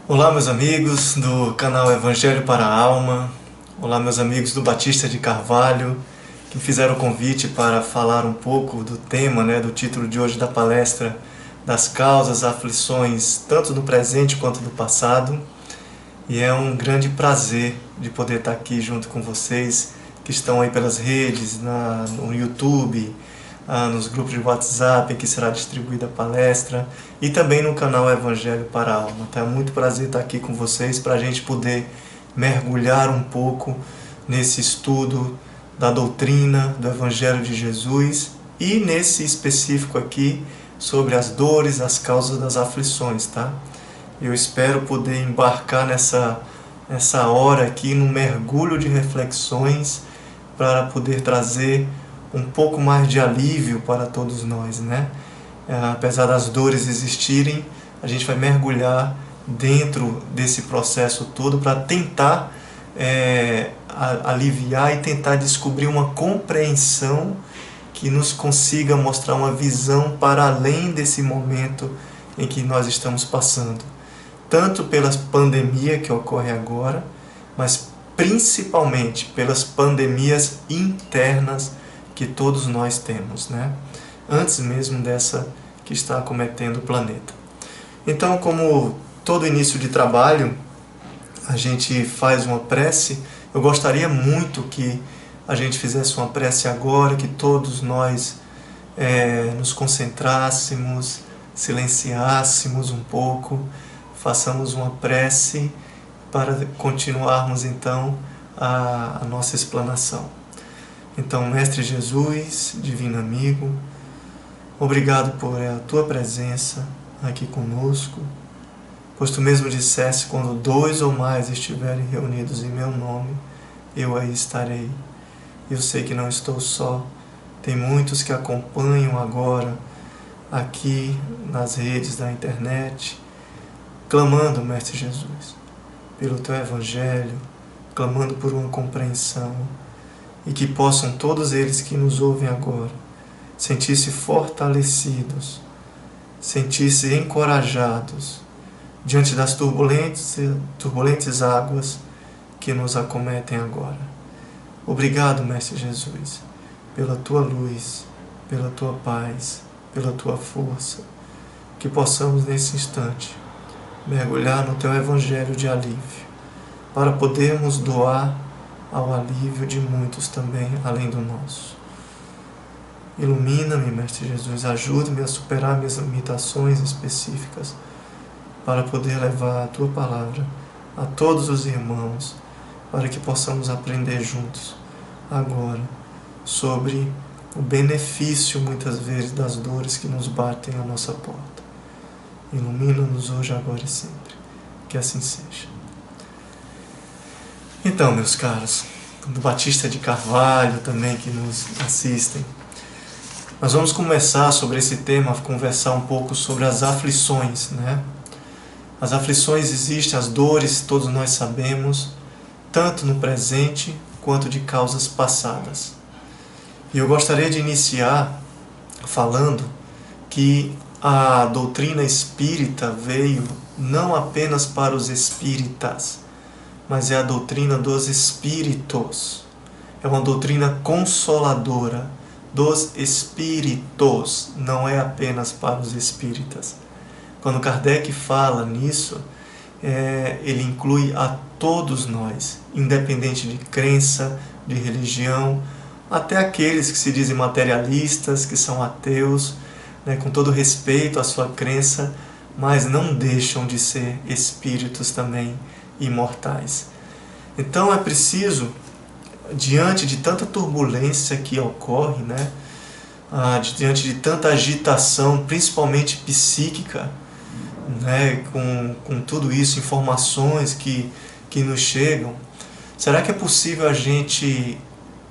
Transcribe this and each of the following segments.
Olá, meus amigos do canal Evangelho para a Alma. Olá, meus amigos do Batista de Carvalho, que fizeram o convite para falar um pouco do tema, do título de hoje da palestra, das causas, aflições, tanto do presente quanto do passado. E é um grande prazer de poder estar aqui junto com vocês, que estão aí pelas redes, no YouTube, nos grupos de WhatsApp em que será distribuída a palestra, e também no canal Evangelho para a Alma. Então é muito prazer estar aqui com vocês para a gente poder mergulhar um pouco nesse estudo da doutrina do Evangelho de Jesus e nesse específico aqui sobre as dores, as causas das aflições, tá? Eu espero poder embarcar nessa hora aqui num mergulho de reflexões para poder trazer um pouco mais de alívio para todos nós, né? Apesar das dores existirem, a gente vai mergulhar dentro desse processo todo para tentar aliviar e tentar descobrir uma compreensão que nos consiga mostrar uma visão para além desse momento em que nós estamos passando. Tanto pela pandemia que ocorre agora, mas principalmente pelas pandemias internas que todos nós temos, né? Antes mesmo dessa que está acometendo o planeta. Então, como todo início de trabalho, a gente faz uma prece. Eu gostaria muito que a gente fizesse uma prece agora, que todos nós nos concentrássemos, silenciássemos um pouco, façamos uma prece para continuarmos então a nossa explanação. Então, Mestre Jesus, Divino Amigo, obrigado por a Tua presença aqui conosco, pois Tu mesmo disseste, quando 2 ou mais estiverem reunidos em meu nome, eu aí estarei. Eu sei que não estou só, tem muitos que acompanham agora aqui nas redes da internet, clamando, Mestre Jesus, pelo Teu Evangelho, clamando por uma compreensão, e que possam todos eles que nos ouvem agora sentir-se fortalecidos, sentir-se encorajados diante das turbulentes águas que nos acometem agora. Obrigado, Mestre Jesus, pela Tua luz, pela Tua paz, pela Tua força, que possamos nesse instante mergulhar no Teu Evangelho de alívio, para podermos doar ao alívio de muitos também, além do nosso. Ilumina-me, Mestre Jesus, ajude-me a superar minhas limitações específicas, para poder levar a Tua palavra a todos os irmãos, para que possamos aprender juntos, agora, sobre o benefício, muitas vezes, das dores que nos batem à nossa porta. Ilumina-nos hoje, agora e sempre. Que assim seja. Então, meus caros, do Batista de Carvalho também que nos assistem, nós vamos começar sobre esse tema, conversar um pouco sobre as aflições, né? As aflições existem, as dores, todos nós sabemos, tanto no presente quanto de causas passadas. E eu gostaria de iniciar falando que a doutrina espírita veio não apenas para os espíritas, mas é a doutrina dos espíritos. É uma doutrina consoladora dos espíritos, não é apenas para os espíritas. Quando Kardec fala nisso, ele inclui a todos nós, independente de crença, de religião, até aqueles que se dizem materialistas, que são ateus, com todo respeito à sua crença, mas não deixam de ser espíritos também imortais. Então é preciso, diante de tanta turbulência que ocorre, diante de tanta agitação, principalmente psíquica, com tudo isso, informações que nos chegam, será que é possível a gente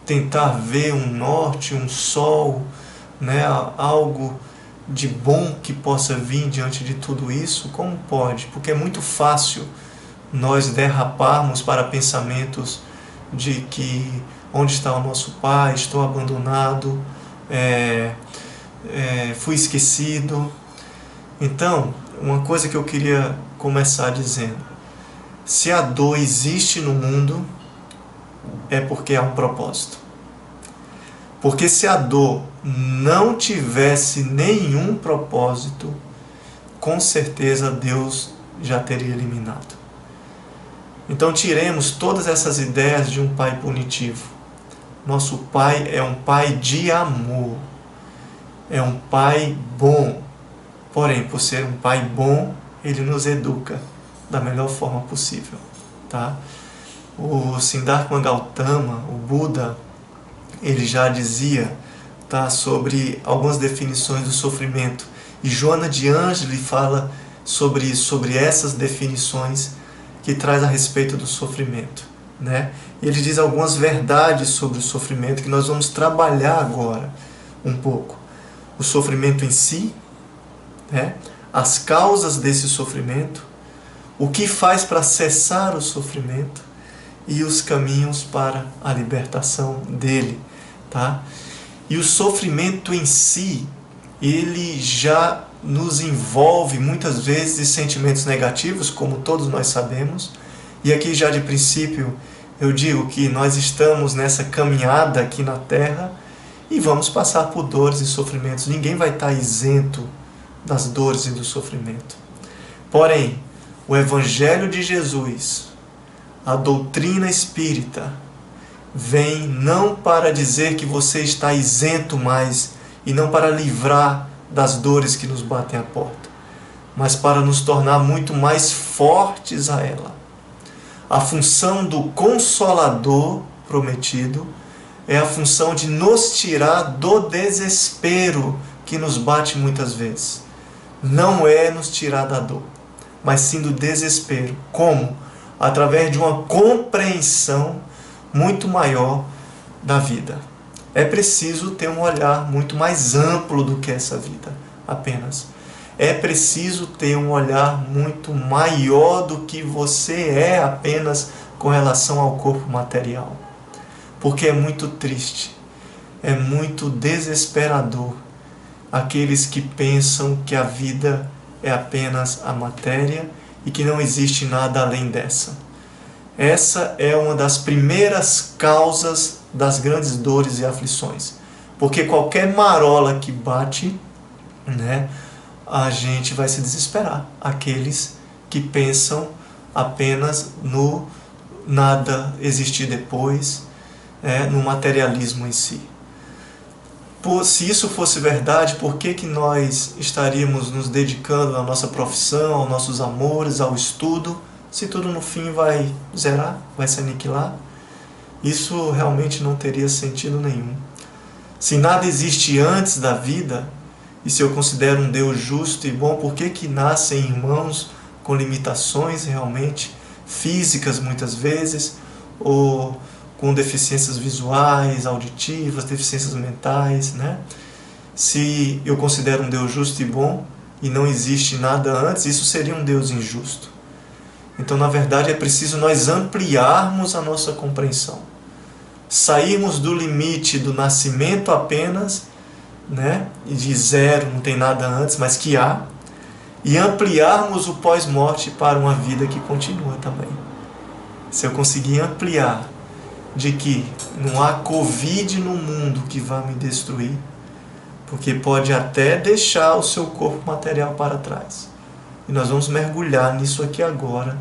tentar ver um norte, um sol, algo de bom que possa vir diante de tudo isso? Como pode? Porque é muito fácil nós derraparmos para pensamentos de que onde está o nosso Pai, estou abandonado, fui esquecido. Então, uma coisa que eu queria começar dizendo: se a dor existe no mundo, é porque há um propósito. Porque se a dor não tivesse nenhum propósito, com certeza Deus já teria eliminado. Então tiremos todas essas ideias de um pai punitivo. Nosso pai é um pai de amor. É um pai bom. Porém, por ser um pai bom, ele nos educa da melhor forma possível. Tá? O Siddhartha Gautama, o Buda, ele já dizia, tá, sobre algumas definições do sofrimento. E Joana de Ângeli fala sobre essas definições que traz a respeito do sofrimento. Né? E ele diz algumas verdades sobre o sofrimento que nós vamos trabalhar agora um pouco. O sofrimento em si, né? As causas desse sofrimento, o que faz para cessar o sofrimento e os caminhos para a libertação dele. Tá? E o sofrimento em si, ele já nos envolve muitas vezes de sentimentos negativos, como todos nós sabemos. E aqui já de princípio eu digo que nós estamos nessa caminhada aqui na Terra e vamos passar por dores e sofrimentos. Ninguém vai estar isento das dores e do sofrimento. Porém, o Evangelho de Jesus, a doutrina espírita, vem não para dizer que você está isento mais e não para livrar das dores que nos batem à porta, mas para nos tornar muito mais fortes a ela. A função do Consolador prometido é a função de nos tirar do desespero que nos bate muitas vezes. Não é nos tirar da dor, mas sim do desespero. Como? Através de uma compreensão muito maior da vida. É preciso ter um olhar muito mais amplo do que essa vida, apenas. É preciso ter um olhar muito maior do que você é apenas com relação ao corpo material. Porque é muito triste, é muito desesperador aqueles que pensam que a vida é apenas a matéria e que não existe nada além dessa. Essa é uma das primeiras causas das grandes dores e aflições. Porque qualquer marola que bate, né, a gente vai se desesperar. Aqueles que pensam apenas no nada existir depois, no materialismo em si. Se isso fosse verdade, por que nós estaríamos nos dedicando à nossa profissão, aos nossos amores, ao estudo, se tudo no fim vai zerar, vai se aniquilar? Isso realmente não teria sentido nenhum. Se nada existe antes da vida, e se eu considero um Deus justo e bom, por que nascem irmãos com limitações realmente físicas muitas vezes, ou com deficiências visuais, auditivas, deficiências mentais, né? Se eu considero um Deus justo e bom e não existe nada antes, isso seria um Deus injusto. Então, na verdade, é preciso nós ampliarmos a nossa compreensão. Sairmos do limite do nascimento apenas, né? E de zero, não tem nada antes, mas que há. E ampliarmos o pós-morte para uma vida que continua também. Se eu conseguir ampliar de que não há Covid no mundo que vá me destruir, porque pode até deixar o seu corpo material para trás. E nós vamos mergulhar nisso aqui agora,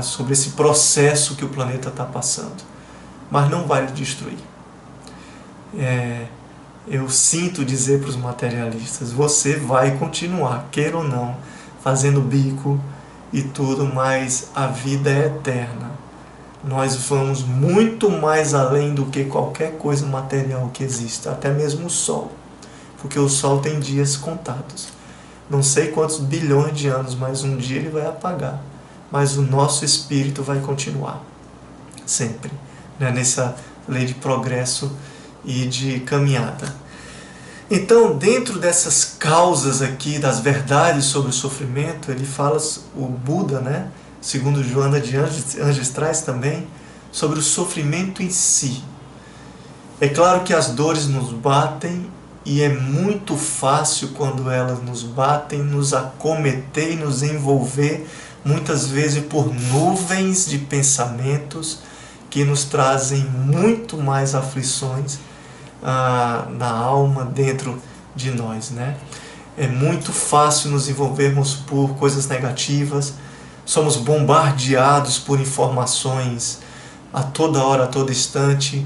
sobre esse processo que o planeta está passando. Mas não vai lhe destruir. Eu sinto dizer para os materialistas, você vai continuar, queira ou não, fazendo bico e tudo, mas a vida é eterna. Nós vamos muito mais além do que qualquer coisa material que exista, até mesmo o Sol. Porque o Sol tem dias contados. Não sei quantos bilhões de anos, mas um dia ele vai apagar. Mas o nosso espírito vai continuar. Sempre. Né? Nessa lei de progresso e de caminhada. Então, dentro dessas causas aqui, das verdades sobre o sofrimento, ele fala, o Buda, né? Segundo Joana de Ângeles traz também, sobre o sofrimento em si. É claro que as dores nos batem e é muito fácil quando elas nos batem, nos acometer e nos envolver, muitas vezes por nuvens de pensamentos que nos trazem muito mais aflições na alma, dentro de nós, né? É muito fácil nos envolvermos por coisas negativas, somos bombardeados por informações a toda hora, a todo instante,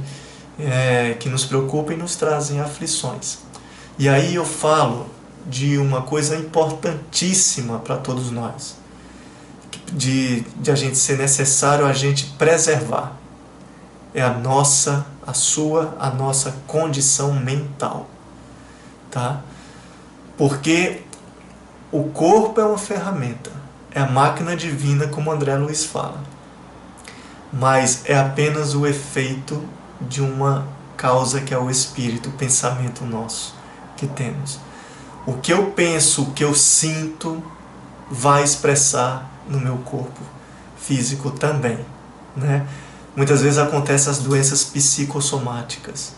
que nos preocupam e nos trazem aflições. E aí eu falo de uma coisa importantíssima para todos nós, de a gente ser necessário a gente preservar. É a nossa condição mental, tá? Porque o corpo é uma ferramenta, é a máquina divina, como André Luiz fala, mas é apenas o efeito de uma causa que é o espírito, o pensamento nosso que temos. O que eu penso, o que eu sinto, vai expressar no meu corpo físico também, né? Muitas vezes acontecem as doenças psicossomáticas.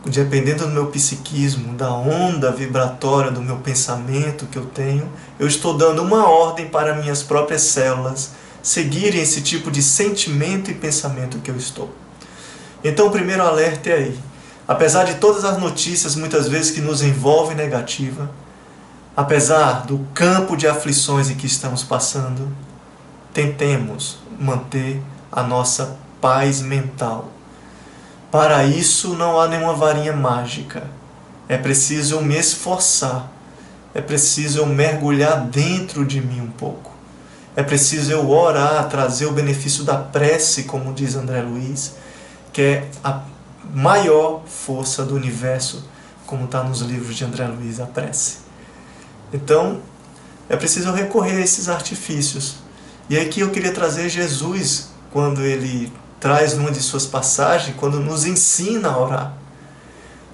Dependendo do meu psiquismo, da onda vibratória do meu pensamento que eu tenho, eu estou dando uma ordem para minhas próprias células seguirem esse tipo de sentimento e pensamento que eu estou. Então o primeiro alerta é aí. Apesar de todas as notícias muitas vezes que nos envolvem negativa, apesar do campo de aflições em que estamos passando, tentemos manter a nossa paz mental. Para isso não há nenhuma varinha mágica. É preciso eu me esforçar. É preciso eu mergulhar dentro de mim um pouco. É preciso eu orar, trazer o benefício da prece, como diz André Luiz, que é a maior força do universo, como está nos livros de André Luiz, a prece. Então, é preciso recorrer a esses artifícios. E aqui eu queria trazer Jesus, quando ele traz numa de suas passagens, quando nos ensina a orar.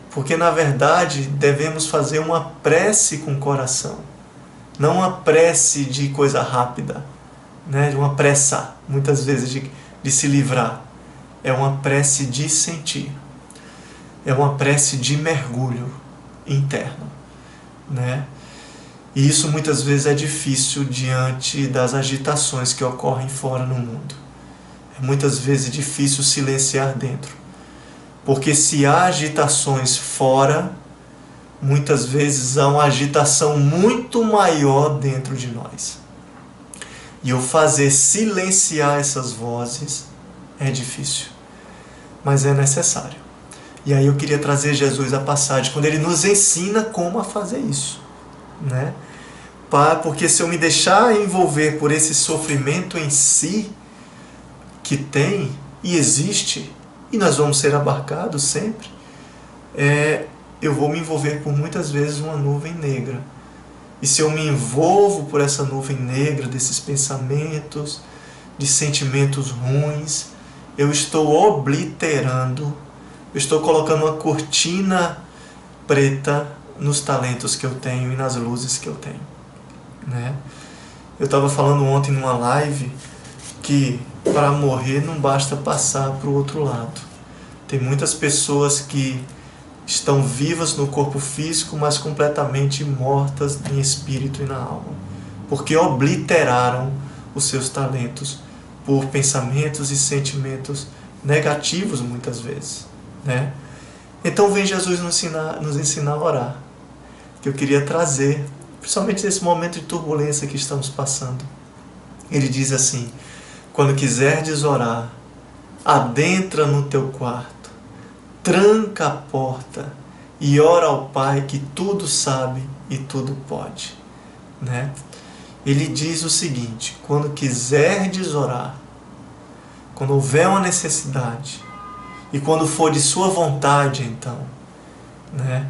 Porque, na verdade, devemos fazer uma prece com o coração. Não uma prece de coisa rápida, né? Uma pressa, muitas vezes, de se livrar. É uma prece de sentir. É uma prece de mergulho interno, né? E isso muitas vezes é difícil diante das agitações que ocorrem fora no mundo. É muitas vezes difícil silenciar dentro. Porque se há agitações fora, muitas vezes há uma agitação muito maior dentro de nós. E eu fazer silenciar essas vozes é difícil, mas é necessário. E aí eu queria trazer Jesus a passagem, quando ele nos ensina como a fazer isso, né? Porque se eu me deixar envolver por esse sofrimento em si, que tem e existe, e nós vamos ser abarcados sempre, eu vou me envolver por muitas vezes uma nuvem negra. E se eu me envolvo por essa nuvem negra desses pensamentos, de sentimentos ruins, eu estou obliterando, eu estou colocando uma cortina preta nos talentos que eu tenho e nas luzes que eu tenho, né? Eu estava falando ontem numa live que para morrer não basta passar para o outro lado. Tem muitas pessoas que estão vivas no corpo físico, mas completamente mortas em espírito e na alma, porque obliteraram os seus talentos por pensamentos e sentimentos negativos muitas vezes, né? Então vem Jesus nos ensinar a orar, que eu queria trazer, principalmente nesse momento de turbulência que estamos passando. Ele diz assim: quando quiserdes orar, adentra no teu quarto, tranca a porta e ora ao Pai que tudo sabe e tudo pode, né? Ele diz o seguinte: quando quiserdes orar, quando houver uma necessidade, e quando for de sua vontade, então, né,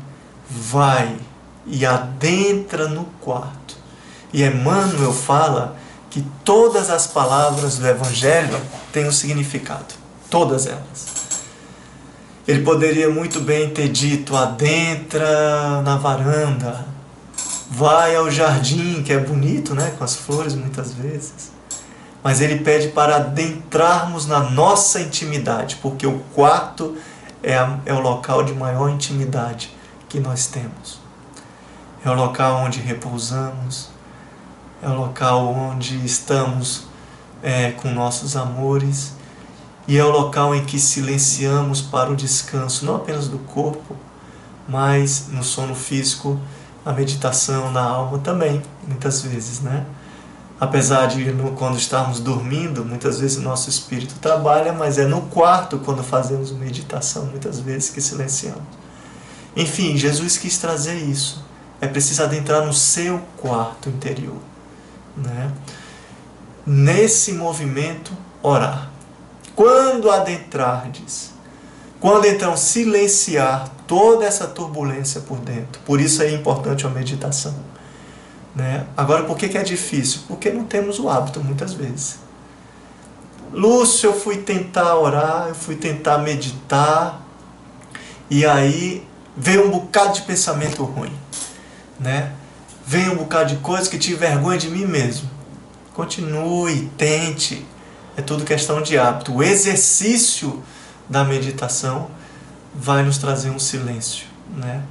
vai e adentra no quarto. E Emmanuel fala que todas as palavras do Evangelho têm um significado, todas elas. Ele poderia muito bem ter dito: adentra na varanda, vai ao jardim, que é bonito, né, com as flores muitas vezes. Mas ele pede para adentrarmos na nossa intimidade, porque o quarto é o local de maior intimidade que nós temos. É o local onde repousamos, é o local onde estamos com nossos amores, e é o local em que silenciamos para o descanso, não apenas do corpo, mas no sono físico, na meditação, na alma também, muitas vezes, né? Apesar de quando estamos dormindo, muitas vezes o nosso espírito trabalha, mas é no quarto, quando fazemos meditação, muitas vezes que silenciamos. Enfim, Jesus quis trazer isso. É preciso adentrar no seu quarto interior, né? Nesse movimento, orar. Quando adentrardes, quando então silenciar toda essa turbulência por dentro, por isso é importante a meditação, né? Agora, por que é difícil? Porque não temos o hábito muitas vezes. Lúcio, eu fui tentar orar, eu fui tentar meditar, e aí veio um bocado de pensamento ruim, né? Veio um bocado de coisa que tive vergonha de mim mesmo. Continue, tente, é tudo questão de hábito. O exercício da meditação vai nos trazer um silêncio, né?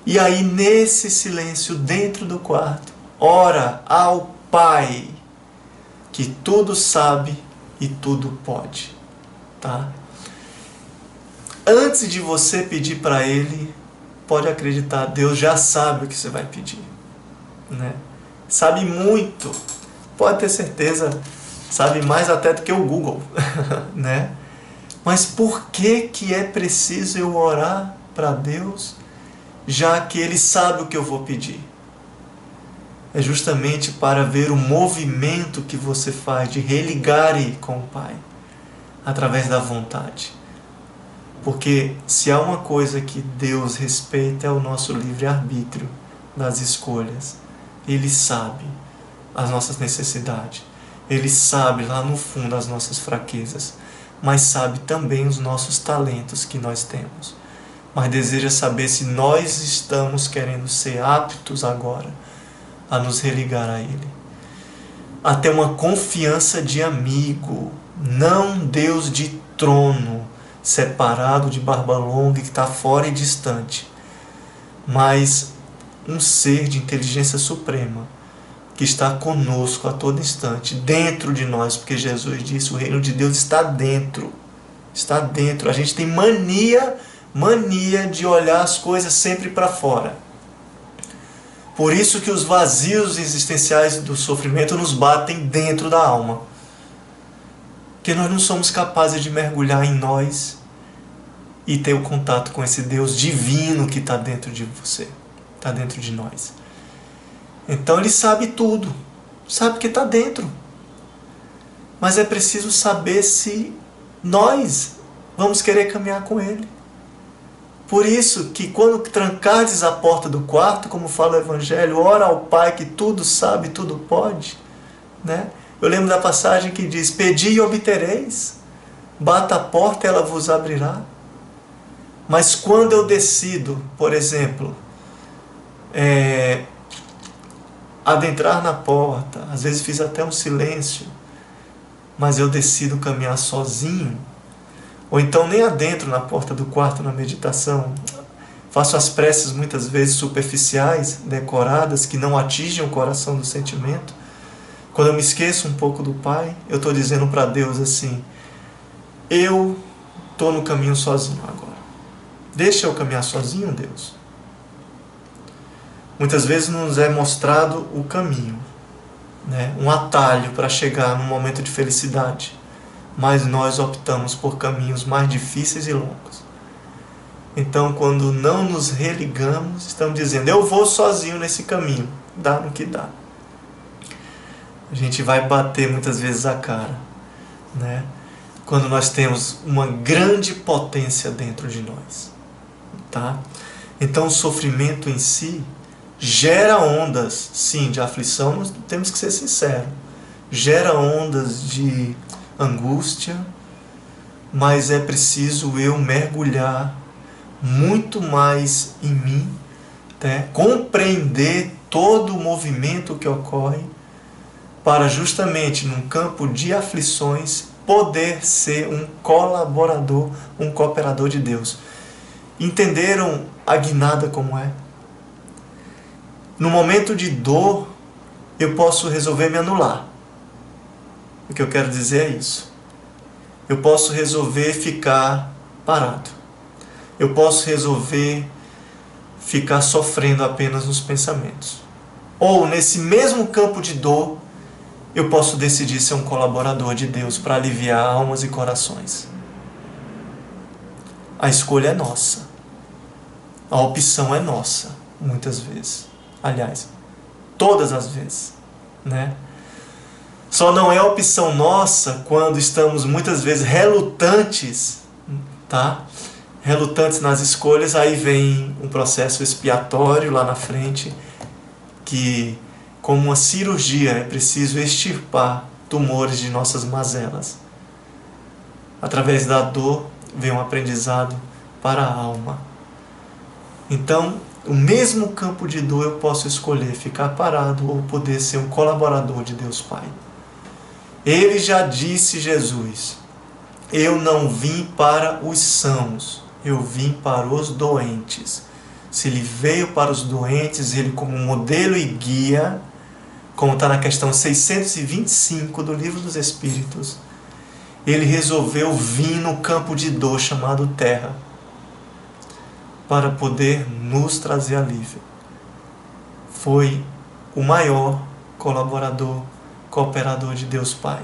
E aí, nesse silêncio, dentro do quarto, ora ao Pai, que tudo sabe e tudo pode, tá? Antes de você pedir para Ele, pode acreditar, Deus já sabe o que você vai pedir, né? Sabe muito, pode ter certeza, sabe mais até do que o Google, né? Mas por que é preciso eu orar para Deus, já que Ele sabe o que eu vou pedir? É justamente para ver o movimento que você faz de religar com o Pai, através da vontade. Porque se há uma coisa que Deus respeita é o nosso livre-arbítrio das escolhas. Ele sabe as nossas necessidades. Ele sabe lá no fundo as nossas fraquezas. Mas sabe também os nossos talentos que nós temos. Mas deseja saber se nós estamos querendo ser aptos agora a nos religar a Ele. A ter uma confiança de amigo, não Deus de trono, separado de barba longa que está fora e distante, mas um ser de inteligência suprema, que está conosco a todo instante, dentro de nós, porque Jesus disse, o reino de Deus está dentro. Está dentro. A gente tem mania de olhar as coisas sempre para fora. Por isso que os vazios existenciais do sofrimento nos batem dentro da alma. Porque nós não somos capazes de mergulhar em nós e ter o contato com esse Deus divino que está dentro de você, está dentro de nós. Então Ele sabe tudo, sabe que está dentro. Mas é preciso saber se nós vamos querer caminhar com Ele. Por isso que quando trancardes a porta do quarto, como fala o Evangelho, ora ao Pai que tudo sabe, tudo pode, né? Eu lembro da passagem que diz, pedi e obtereis, bata a porta e ela vos abrirá. Mas quando eu decido, por exemplo, adentrar na porta, às vezes fiz até um silêncio, mas eu decido caminhar sozinho, ou então nem adentro na porta do quarto na meditação, faço as preces muitas vezes superficiais, decoradas, que não atingem o coração do sentimento. Quando eu me esqueço um pouco do Pai, eu estou dizendo para Deus assim, eu estou no caminho sozinho agora. Deixa eu caminhar sozinho, Deus. Muitas vezes nos é mostrado o caminho, né? Um atalho para chegar num momento de felicidade, mas nós optamos por caminhos mais difíceis e longos. Então, quando não nos religamos, estamos dizendo, eu vou sozinho nesse caminho, dá no que dá. A gente vai bater muitas vezes a cara, né? Quando nós temos uma grande potência dentro de nós, tá? Então, o sofrimento em si gera ondas, sim, de aflição, nós temos que ser sinceros. Gera ondas de angústia, mas é preciso eu mergulhar muito mais em mim, né? Compreender todo o movimento que ocorre, para justamente num campo de aflições poder ser um colaborador, um cooperador de Deus. Entenderam a guinada como é. No momento de dor, eu posso resolver me anular. O que eu quero dizer é isso. Eu posso resolver ficar parado. Eu posso resolver ficar sofrendo apenas nos pensamentos. Ou, nesse mesmo campo de dor, eu posso decidir ser um colaborador de Deus para aliviar almas e corações. A escolha é nossa. A opção é nossa, muitas vezes. Aliás, todas as vezes, né? Só não é opção nossa quando estamos muitas vezes relutantes, tá? Relutantes nas escolhas, aí vem um processo expiatório lá na frente, que, como uma cirurgia, é preciso extirpar tumores de nossas mazelas. Através da dor vem um aprendizado para a alma. Então, o mesmo campo de dor eu posso escolher ficar parado ou poder ser um colaborador de Deus Pai. Ele já disse, Jesus, eu não vim para os sãos, eu vim para os doentes. Se ele veio para os doentes, ele como modelo e guia, como está na questão 625 do Livro dos Espíritos, ele resolveu vir no campo de dor chamado terra, para poder nos trazer alívio. Foi o maior colaborador, cooperador de Deus Pai.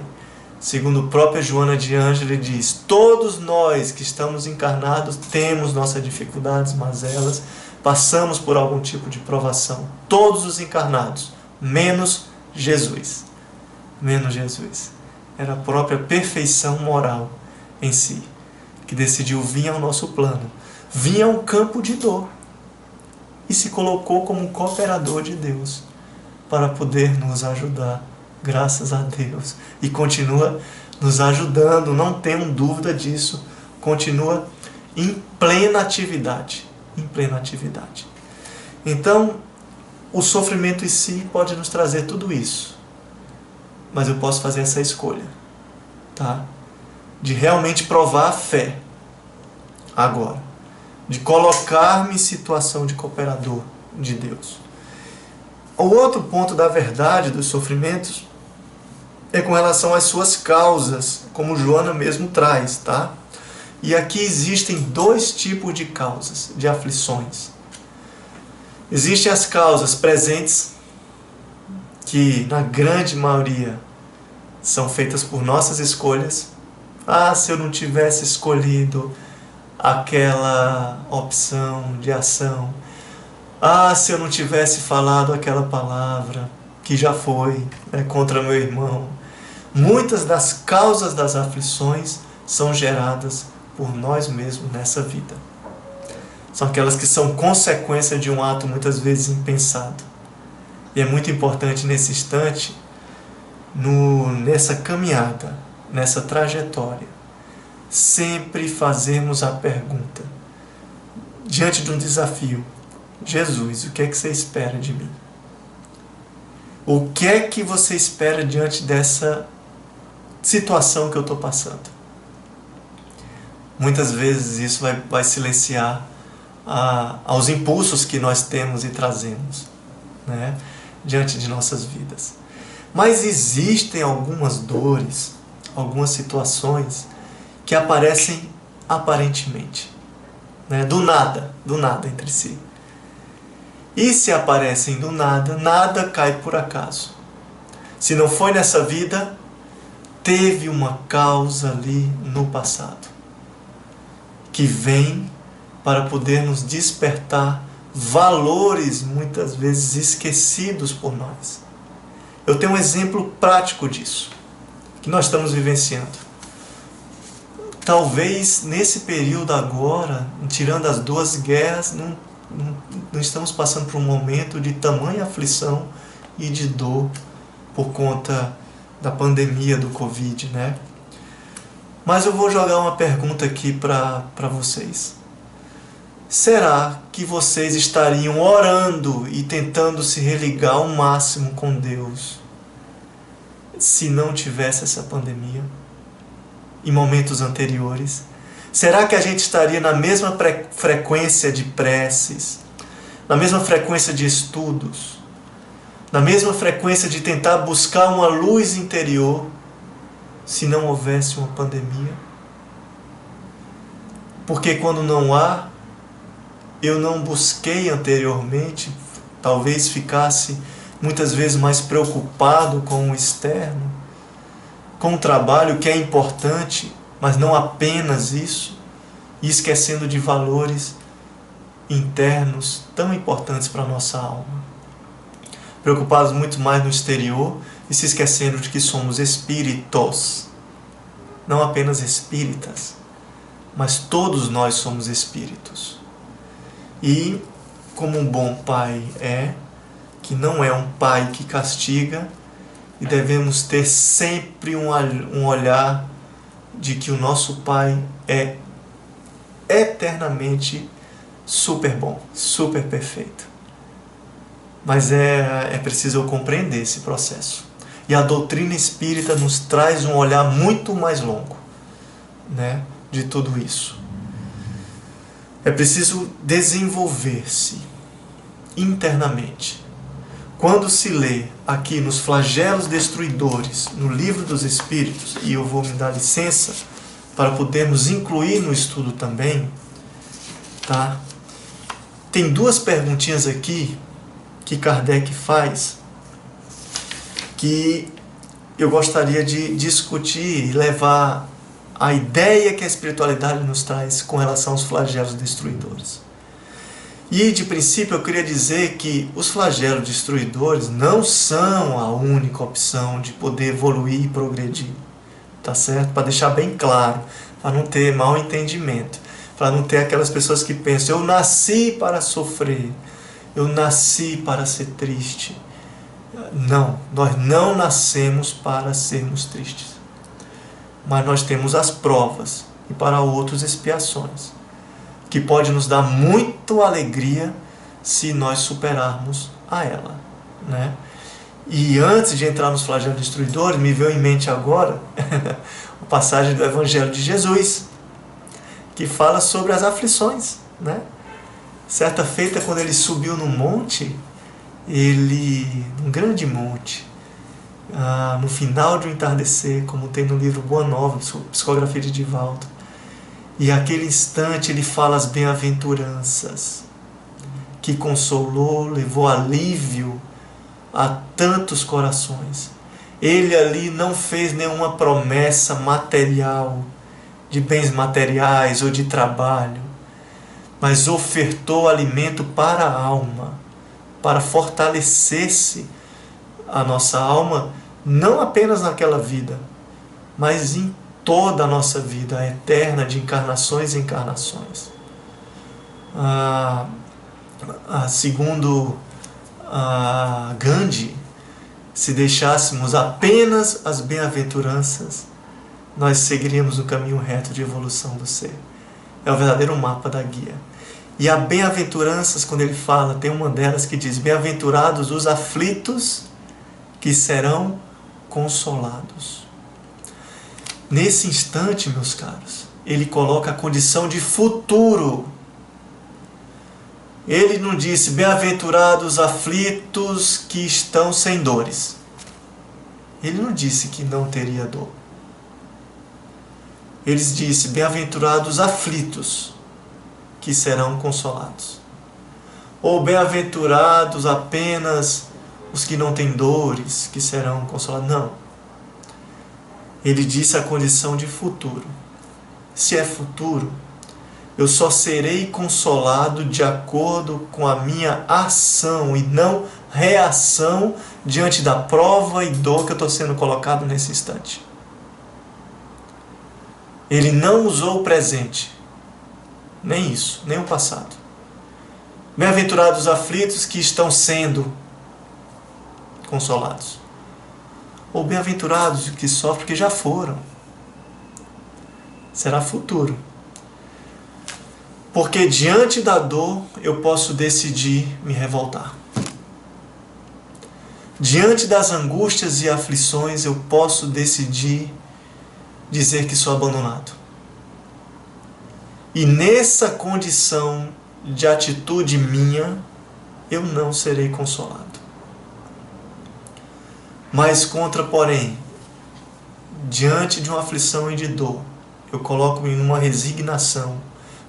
Segundo a própria Joana de Ângelo, ele diz, todos nós que estamos encarnados temos nossas dificuldades, mazelas, passamos por algum tipo de provação. Todos os encarnados, menos Jesus. Menos Jesus. Era a própria perfeição moral em si, que decidiu vir ao nosso plano. Vinha ao campo de dor e se colocou como um cooperador de Deus para poder nos ajudar, graças a Deus. E continua nos ajudando, não tenham dúvida disso, continua em plena atividade. Em plena atividade. Então, o sofrimento em si pode nos trazer tudo isso. Mas eu posso fazer essa escolha, tá? De realmente provar a fé agora. De colocar-me em situação de cooperador de Deus. O outro ponto da verdade dos sofrimentos é com relação às suas causas, como Joana mesmo traz, tá? E aqui existem dois tipos de causas, de aflições. Existem as causas presentes, que na grande maioria são feitas por nossas escolhas. Ah, se eu não tivesse escolhido aquela opção de ação. Ah, se eu não tivesse falado aquela palavra que já foi, né, contra meu irmão. Muitas das causas das aflições são geradas por nós mesmos nessa vida. São aquelas que são consequência de um ato muitas vezes impensado. E é muito importante nesse instante, nessa caminhada, nessa trajetória, sempre fazermos a pergunta, diante de um desafio, Jesus, o que é que você espera de mim? O que é que você espera diante dessa situação que eu estou passando? Muitas vezes isso vai silenciar aos impulsos que nós temos e trazemos, né, diante de nossas vidas. Mas existem algumas dores, algumas situações que aparecem aparentemente, né, do nada entre si. E se aparecem do nada, nada cai por acaso. Se não foi nessa vida, teve uma causa ali no passado, que vem para poder nos despertar valores muitas vezes esquecidos por nós. Eu tenho um exemplo prático disso, que nós estamos vivenciando. Talvez nesse período agora, tirando as duas guerras, não estamos passando por um momento de tamanha aflição e de dor por conta da pandemia do Covid, né? Mas eu vou jogar uma pergunta aqui para vocês. Será que vocês estariam orando e tentando se religar ao máximo com Deus se não tivesse essa pandemia? Em momentos anteriores? Será que a gente estaria na mesma frequência de preces, na mesma frequência de estudos, na mesma frequência de tentar buscar uma luz interior, se não houvesse uma pandemia? Porque quando não há, eu não busquei anteriormente, talvez ficasse muitas vezes mais preocupado com o externo, com o trabalho que é importante, mas não apenas isso, e esquecendo de valores internos tão importantes para a nossa alma. Preocupados muito mais no exterior e se esquecendo de que somos espíritos, não apenas espíritas, mas todos nós somos espíritos. E como um bom pai que não é um pai que castiga, e devemos ter sempre um olhar de que o nosso pai é eternamente super bom, super perfeito. Mas é preciso eu compreender esse processo. E a doutrina espírita nos traz um olhar muito mais longo, né, de tudo isso. É preciso desenvolver-se internamente. Quando se lê aqui nos flagelos destruidores, no Livro dos Espíritos, e eu vou me dar licença para podermos incluir no estudo também, tá? Tem duas perguntinhas aqui que Kardec faz, que eu gostaria de discutir e levar a ideia que a espiritualidade nos traz com relação aos flagelos destruidores. E, de princípio, eu queria dizer que os flagelos destruidores não são a única opção de poder evoluir e progredir, tá certo? Para deixar bem claro, para não ter mal entendimento, para não ter aquelas pessoas que pensam: eu nasci para sofrer, eu nasci para ser triste. Não, nós não nascemos para sermos tristes. Mas nós temos as provas e para outros expiações, que pode nos dar muita alegria se nós superarmos a ela, né? E antes de entrar nos flagelos destruidores, me veio em mente agora a passagem do Evangelho de Jesus, que fala sobre as aflições, né? Certa feita, quando ele subiu no monte, num grande monte, no final de um entardecer, como tem no livro Boa Nova, Psicografia de Divaldo, e aquele instante ele fala as bem-aventuranças, que consolou, levou alívio a tantos corações. Ele ali não fez nenhuma promessa material, de bens materiais ou de trabalho, mas ofertou alimento para a alma, para fortalecer-se a nossa alma, não apenas naquela vida, mas em toda a nossa vida eterna de encarnações e encarnações. Segundo Gandhi, se deixássemos apenas as bem-aventuranças, nós seguiríamos o caminho reto de evolução do ser. É o verdadeiro mapa da guia. E a bem-aventuranças, quando ele fala, tem uma delas que diz: bem-aventurados os aflitos, que serão consolados. Nesse instante, meus caros, ele coloca a condição de futuro. Ele não disse: bem-aventurados aflitos que estão sem dores. Ele não disse que não teria dor. Ele disse: bem-aventurados aflitos, que serão consolados. Ou bem-aventurados apenas os que não têm dores, que serão consolados. Não. Ele disse a condição de futuro. Se é futuro, eu só serei consolado de acordo com a minha ação e não reação diante da prova e dor que eu estou sendo colocado nesse instante. Ele não usou o presente, nem isso, nem o passado. Bem-aventurados os aflitos que estão sendo consolados. Ou bem-aventurados os que sofrem que já foram. Será futuro. Porque diante da dor eu posso decidir me revoltar. Diante das angústias e aflições eu posso decidir dizer que sou abandonado. E nessa condição de atitude minha, eu não serei consolado. Mas porém, diante de uma aflição e de dor, eu coloco-me numa resignação,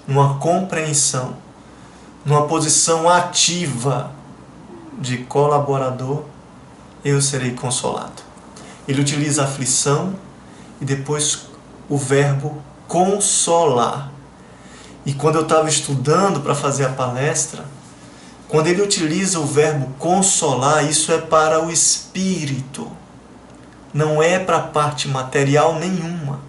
numa compreensão, numa posição ativa de colaborador, eu serei consolado. Ele utiliza a aflição e depois o verbo consolar. E quando eu estava estudando para fazer a palestra, quando ele utiliza o verbo consolar, isso é para o espírito, não é para a parte material nenhuma.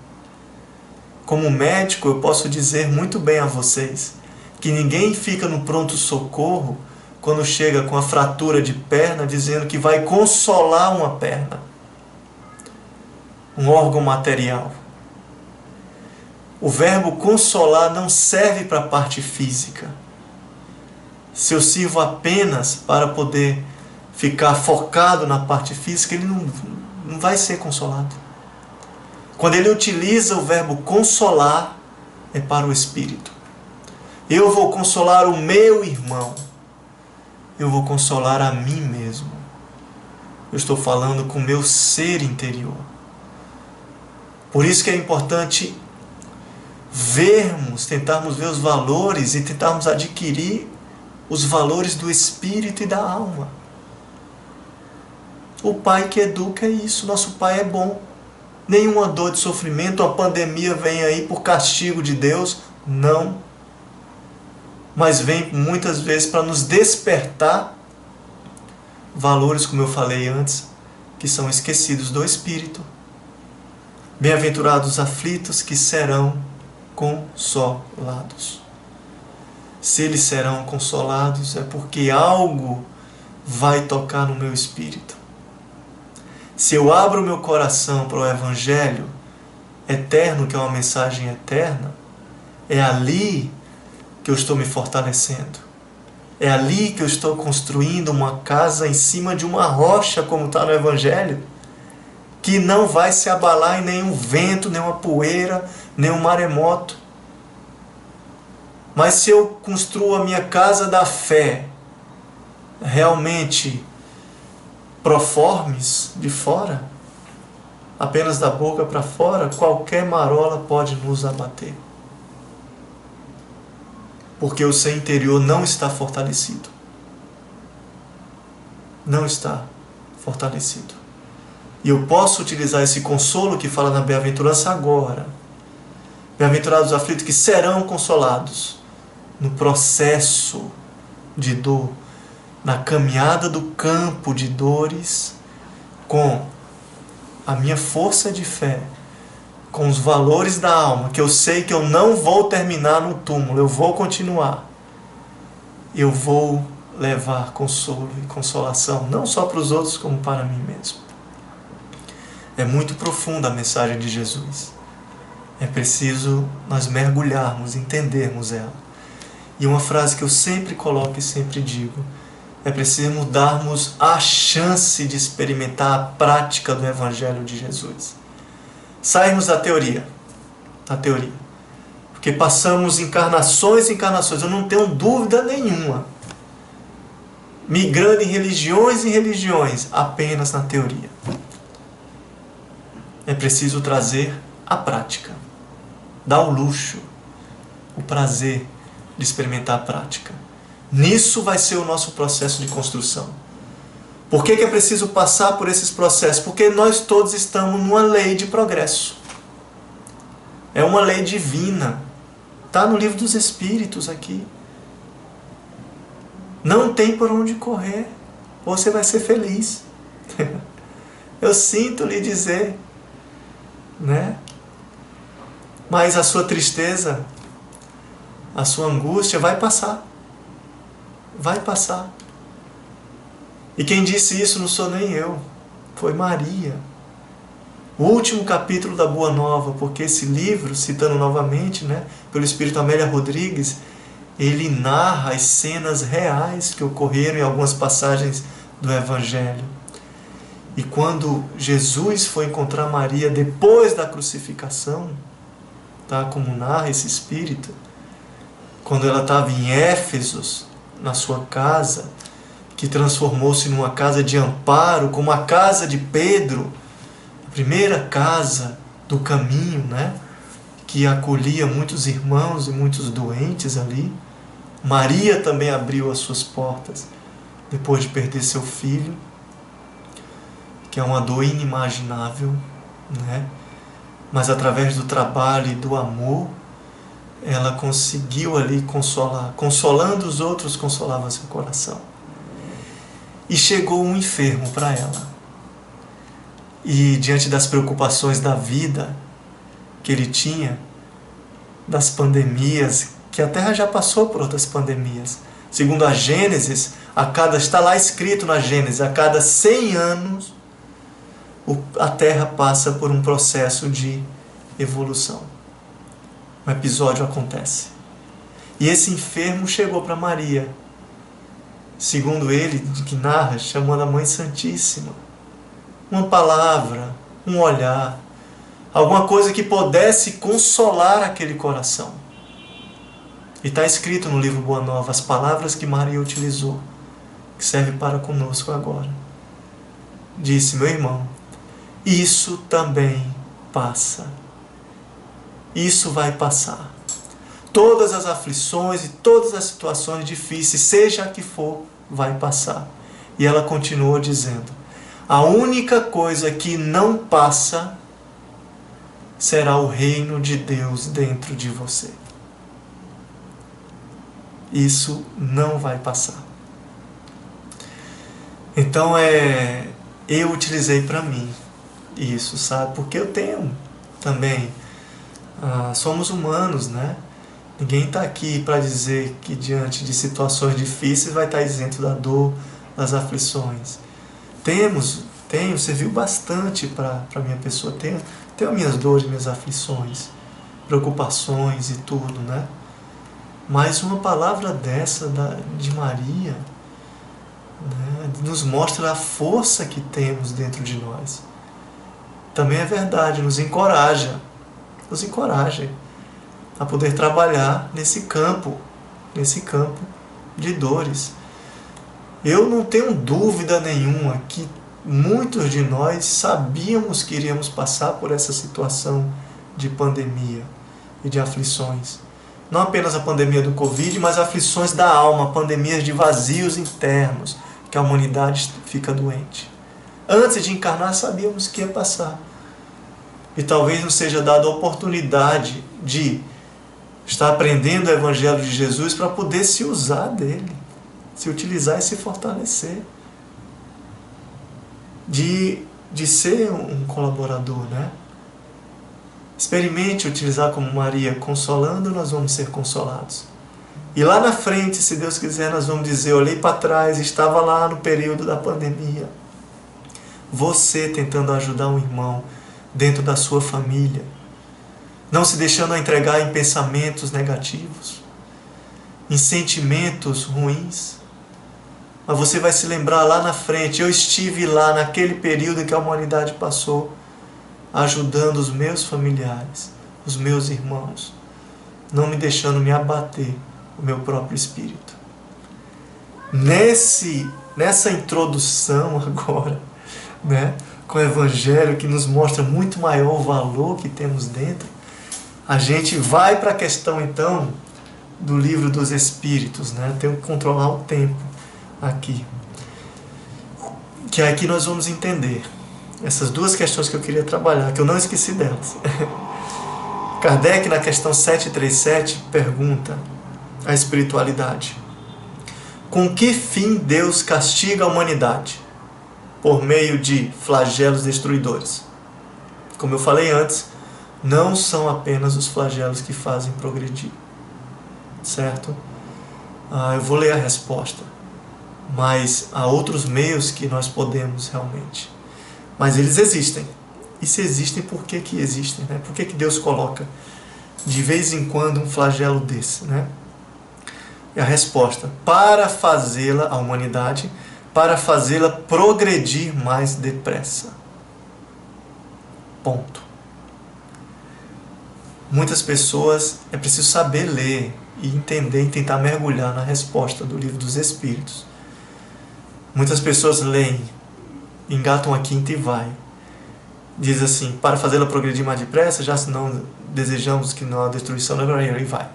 Como médico, eu posso dizer muito bem a vocês que ninguém fica no pronto-socorro quando chega com a fratura de perna dizendo que vai consolar uma perna, um órgão material. O verbo consolar não serve para a parte física. Se eu sirvo apenas para poder ficar focado na parte física, ele não vai ser consolado. Quando ele utiliza o verbo consolar, é para o espírito. Eu vou consolar o meu irmão. Eu vou consolar a mim mesmo. Eu estou falando com o meu ser interior. Por isso que é importante tentarmos ver os valores e tentarmos adquirir os valores do espírito e da alma. O pai que educa é isso, nosso pai é bom. Nenhuma dor de sofrimento, a pandemia vem aí por castigo de Deus, não. Mas vem muitas vezes para nos despertar valores, como eu falei antes, que são esquecidos do espírito. Bem-aventurados os aflitos que serão consolados. Se eles serão consolados é porque algo vai tocar no meu espírito. Se eu abro o meu coração para o Evangelho eterno, que é uma mensagem eterna, é ali que eu estou me fortalecendo. É ali que eu estou construindo uma casa em cima de uma rocha, como está no Evangelho, que não vai se abalar em nenhum vento, nenhuma poeira, nenhum maremoto. Mas se eu construo a minha casa da fé realmente proformes de fora, apenas da boca para fora, qualquer marola pode nos abater. Porque o ser interior não está fortalecido. Não está fortalecido. E eu posso utilizar esse consolo que fala na bem-aventurança agora. Bem-aventurados os aflitos que serão consolados no processo de dor, na caminhada do campo de dores, com a minha força de fé, com os valores da alma, que eu sei que eu não vou terminar no túmulo, eu vou continuar. Eu vou levar consolo e consolação, não só para os outros, como para mim mesmo. É muito profunda a mensagem de Jesus. É preciso nós mergulharmos, entendermos ela. E uma frase que eu sempre coloco e sempre digo, é preciso darmos a chance de experimentar a prática do Evangelho de Jesus. Sairmos da teoria. Porque passamos encarnações e encarnações, eu não tenho dúvida nenhuma. Migrando em religiões, apenas na teoria. É preciso trazer a prática. Dar o luxo, o prazer de experimentar a prática. Nisso vai ser o nosso processo de construção. Por que é preciso passar por esses processos? Porque nós todos estamos numa lei de progresso. É uma lei divina. Está no livro dos Espíritos aqui. Não tem por onde correr. Você vai ser feliz. Eu sinto lhe dizer, né? Mas a sua tristeza, a sua angústia vai passar. Vai passar. E quem disse isso não sou nem eu. Foi Maria. O último capítulo da Boa Nova, porque esse livro, citando novamente, né, pelo Espírito Amélia Rodrigues, ele narra as cenas reais que ocorreram em algumas passagens do Evangelho. E quando Jesus foi encontrar Maria depois da crucificação, tá, como narra esse Espírito, quando ela estava em Éfeso, na sua casa, que transformou-se numa casa de amparo, como a casa de Pedro, a primeira casa do caminho, né? Que acolhia muitos irmãos e muitos doentes ali. Maria também abriu as suas portas depois de perder seu filho, que é uma dor inimaginável, né? Mas através do trabalho e do amor, ela conseguiu ali consolar. Consolando os outros, consolava seu coração. E chegou um enfermo para ela. E diante das preocupações da vida que ele tinha, das pandemias, que a Terra já passou por outras pandemias. Segundo a Gênesis, está lá escrito na Gênesis, a cada 100 anos a Terra passa por um processo de evolução. Um episódio acontece. E esse enfermo chegou para Maria, segundo ele, que narra, chamando a Mãe Santíssima. Uma palavra, um olhar, alguma coisa que pudesse consolar aquele coração. E está escrito no livro Boa Nova as palavras que Maria utilizou, que serve para conosco agora. Disse: meu irmão, isso também passa. Isso vai passar. Todas as aflições e todas as situações difíceis, seja a que for, vai passar. E ela continuou dizendo: a única coisa que não passa será o reino de Deus dentro de você. Isso não vai passar. Então eu utilizei para mim isso, sabe? Porque eu tenho também, somos humanos, né? Ninguém está aqui para dizer que diante de situações difíceis vai estar isento da dor, das aflições. Tenho serviu bastante para a minha pessoa. Tenho minhas dores, minhas aflições, preocupações e tudo, né? Mas uma palavra dessa de Maria, né, nos mostra a força que temos dentro de nós. Também é verdade, nos encoraja a poder trabalhar nesse campo de dores. Eu não tenho dúvida nenhuma que muitos de nós sabíamos que iríamos passar por essa situação de pandemia e de aflições. Não apenas a pandemia do Covid, mas aflições da alma, pandemias de vazios internos, que a humanidade fica doente. Antes de encarnar, sabíamos que ia passar. E talvez nos seja dada a oportunidade de estar aprendendo o Evangelho de Jesus para poder se usar dele, se utilizar e se fortalecer. De ser um colaborador, né? Experimente utilizar como Maria, consolando, nós vamos ser consolados. E lá na frente, se Deus quiser, nós vamos dizer: olhei para trás, estava lá no período da pandemia. Você tentando ajudar um irmão dentro da sua família, não se deixando entregar em pensamentos negativos, em sentimentos ruins. Mas você vai se lembrar lá na frente: eu estive lá naquele período em que a humanidade passou, ajudando os meus familiares, os meus irmãos, não me deixando me abater o meu próprio espírito. Nessa introdução agora, né, com o Evangelho que nos mostra muito maior o valor que temos dentro, a gente vai para a questão então do Livro dos Espíritos, né? Tenho que controlar o tempo aqui. Que aqui nós vamos entender essas duas questões que eu queria trabalhar, que eu não esqueci delas. Kardec, na questão 737, pergunta à espiritualidade: com que fim Deus castiga a humanidade? Por meio de flagelos destruidores. Como eu falei antes, não são apenas os flagelos que fazem progredir. Certo? Eu vou ler a resposta. Mas há outros meios que nós podemos realmente. Mas eles existem. E se existem, por que existem? Né? Por que Deus coloca de vez em quando um flagelo desse? Né? E a resposta: para fazê-la, a humanidade, para fazê-la progredir mais depressa. Ponto. Muitas pessoas, é preciso saber ler, e entender e tentar mergulhar na resposta do Livro dos Espíritos. Muitas pessoas leem, engatam a quinta e vai. Diz assim, para fazê-la progredir mais depressa, já se não desejamos que não há destruição, e vai.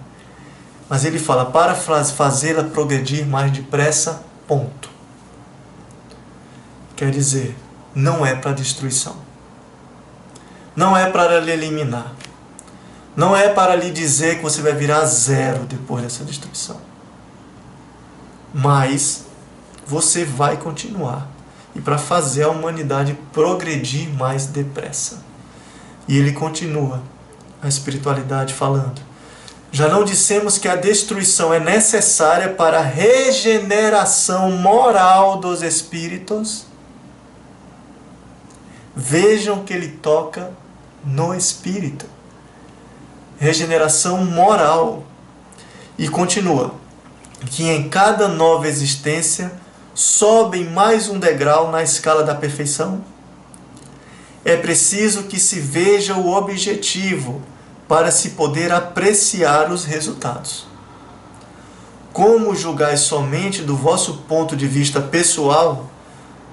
Mas ele fala, para fazê-la progredir mais depressa, ponto. Quer dizer, não é para destruição. Não é para lhe eliminar. Não é para lhe dizer que você vai virar zero depois dessa destruição. Mas você vai continuar. E para fazer a humanidade progredir mais depressa. E ele continua, a espiritualidade falando. Já não dissemos que a destruição é necessária para a regeneração moral dos espíritos? Vejam que ele toca no espírito. Regeneração moral. E continua. Que em cada nova existência sobem mais um degrau na escala da perfeição? É preciso que se veja o objetivo para se poder apreciar os resultados. Como julgais somente do vosso ponto de vista pessoal,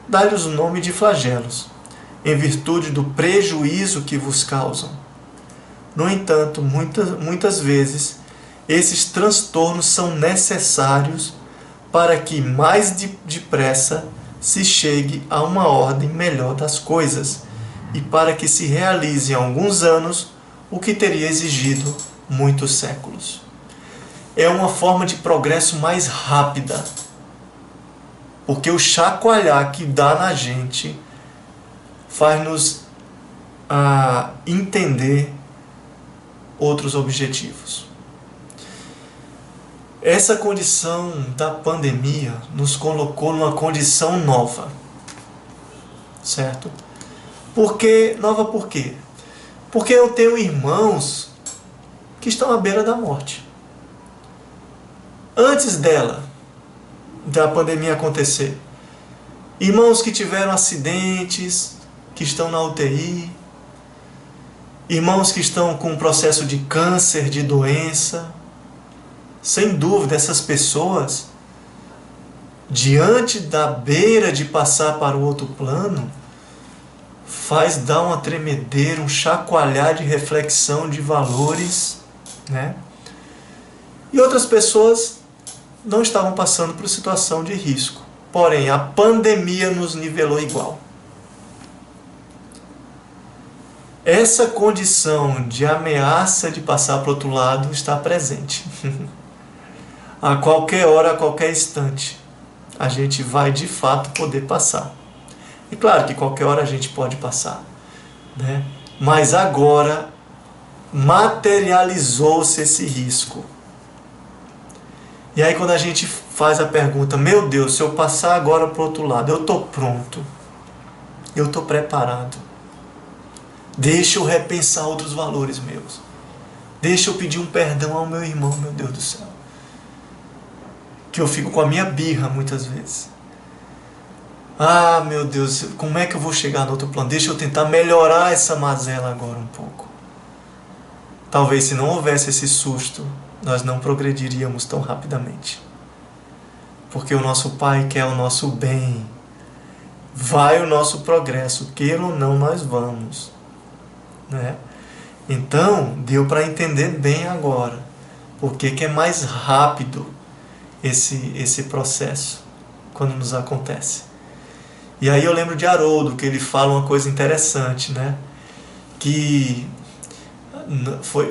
dai-lhes o nome de flagelos, em virtude do prejuízo que vos causam. No entanto, muitas vezes, esses transtornos são necessários para que mais depressa se chegue a uma ordem melhor das coisas e para que se realize em alguns anos o que teria exigido muitos séculos. É uma forma de progresso mais rápida, porque o chacoalhar que dá na gente faz-nos entender outros objetivos. Essa condição da pandemia nos colocou numa condição nova, certo? Nova por quê? Porque eu tenho irmãos que estão à beira da morte. Antes da pandemia acontecer, irmãos que tiveram acidentes, que estão na UTI, irmãos que estão com um processo de câncer, de doença. Sem dúvida, essas pessoas, diante da beira de passar para o outro plano, faz dar uma tremedeira, um chacoalhar de reflexão de valores, né? E outras pessoas não estavam passando por situação de risco. Porém, a pandemia nos nivelou igual. Essa condição de ameaça de passar para o outro lado está presente. A qualquer hora, a qualquer instante, a gente vai de fato poder passar. E claro que qualquer hora a gente pode passar, né? Mas agora materializou-se esse risco. E aí quando a gente faz a pergunta, meu Deus, se eu passar agora para o outro lado, eu estou pronto, eu estou preparado. Deixa eu repensar outros valores meus. Deixa eu pedir um perdão ao meu irmão, meu Deus do céu. Que eu fico com a minha birra muitas vezes. Ah, meu Deus, como é que eu vou chegar no outro plano? Deixa eu tentar melhorar essa mazela agora um pouco. Talvez se não houvesse esse susto, nós não progrediríamos tão rapidamente. Porque o nosso Pai quer o nosso bem. Vai o nosso progresso, queira ou não, nós vamos. Né? Então, deu para entender bem agora. Por que é mais rápido esse processo quando nos acontece. E aí eu lembro de Haroldo, que ele fala uma coisa interessante, né? Que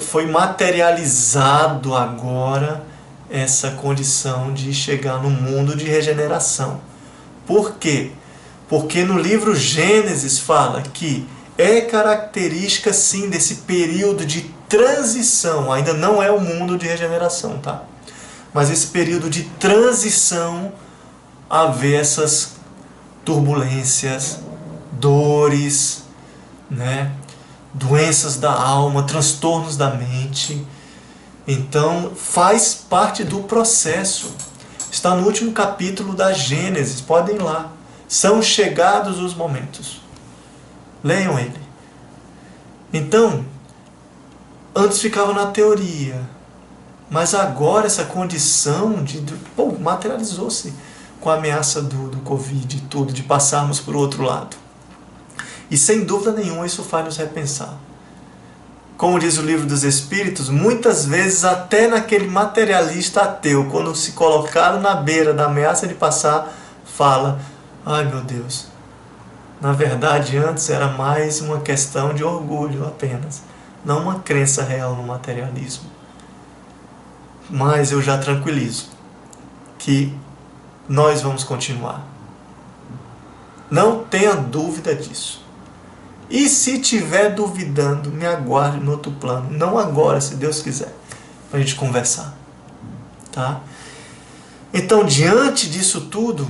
foi materializado agora essa condição de chegar no mundo de regeneração. Por quê? Porque no livro Gênesis fala que é característica sim desse período de transição, ainda não é o mundo de regeneração, tá? Mas esse período de transição haver essas turbulências, dores, né? Doenças da alma, transtornos da mente. Então faz parte do processo. Está no último capítulo da Gênesis, podem ir lá. São chegados os momentos. Leiam ele. Então, antes ficava na teoria. Mas agora essa condição materializou-se com a ameaça do Covid e tudo, de passarmos para o outro lado. E sem dúvida nenhuma isso faz nos repensar. Como diz o Livro dos Espíritos, muitas vezes até naquele materialista ateu, quando se colocado na beira da ameaça de passar, fala: ai meu Deus, na verdade antes era mais uma questão de orgulho apenas, não uma crença real no materialismo. Mas eu já tranquilizo que nós vamos continuar. Não tenha dúvida disso. E se estiver duvidando, me aguarde no outro plano. Não agora, se Deus quiser, para a gente conversar. Tá? Então, diante disso tudo,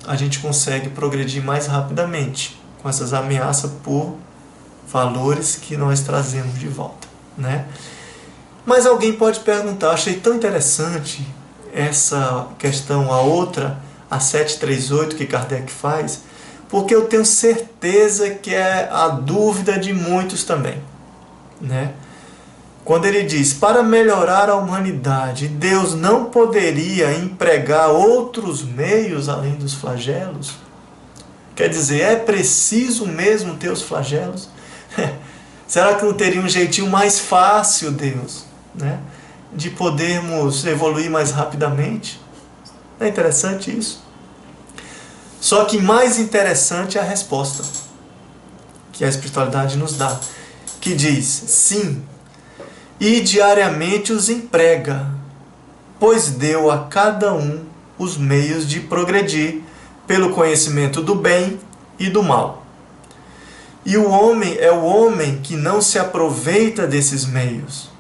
a gente consegue progredir mais rapidamente com essas ameaças por valores que nós trazemos de volta. Né? Mas alguém pode perguntar, achei tão interessante essa questão, a outra, a 738 que Kardec faz, porque eu tenho certeza que é a dúvida de muitos também. Né? Quando ele diz, para melhorar a humanidade, Deus não poderia empregar outros meios além dos flagelos? Quer dizer, é preciso mesmo ter os flagelos? Será que não teria um jeitinho mais fácil, Deus, né, de podermos evoluir mais rapidamente? É interessante isso. Só que mais interessante é a resposta que a espiritualidade nos dá, que diz, sim, e diariamente os emprega, pois deu a cada um os meios de progredir pelo conhecimento do bem e do mal. E o homem é o homem que não se aproveita desses meios.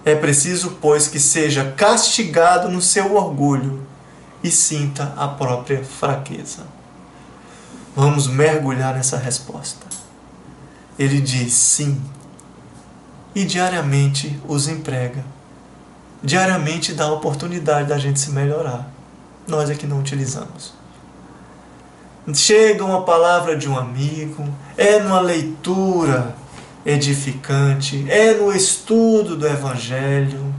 É preciso, pois, que seja castigado no seu orgulho e sinta a própria fraqueza. Vamos mergulhar nessa resposta. Ele diz sim, e diariamente os emprega. Diariamente dá a oportunidade da gente se melhorar. Nós é que não utilizamos. Chega uma palavra de um amigo, é numa leitura edificante, é no estudo do Evangelho,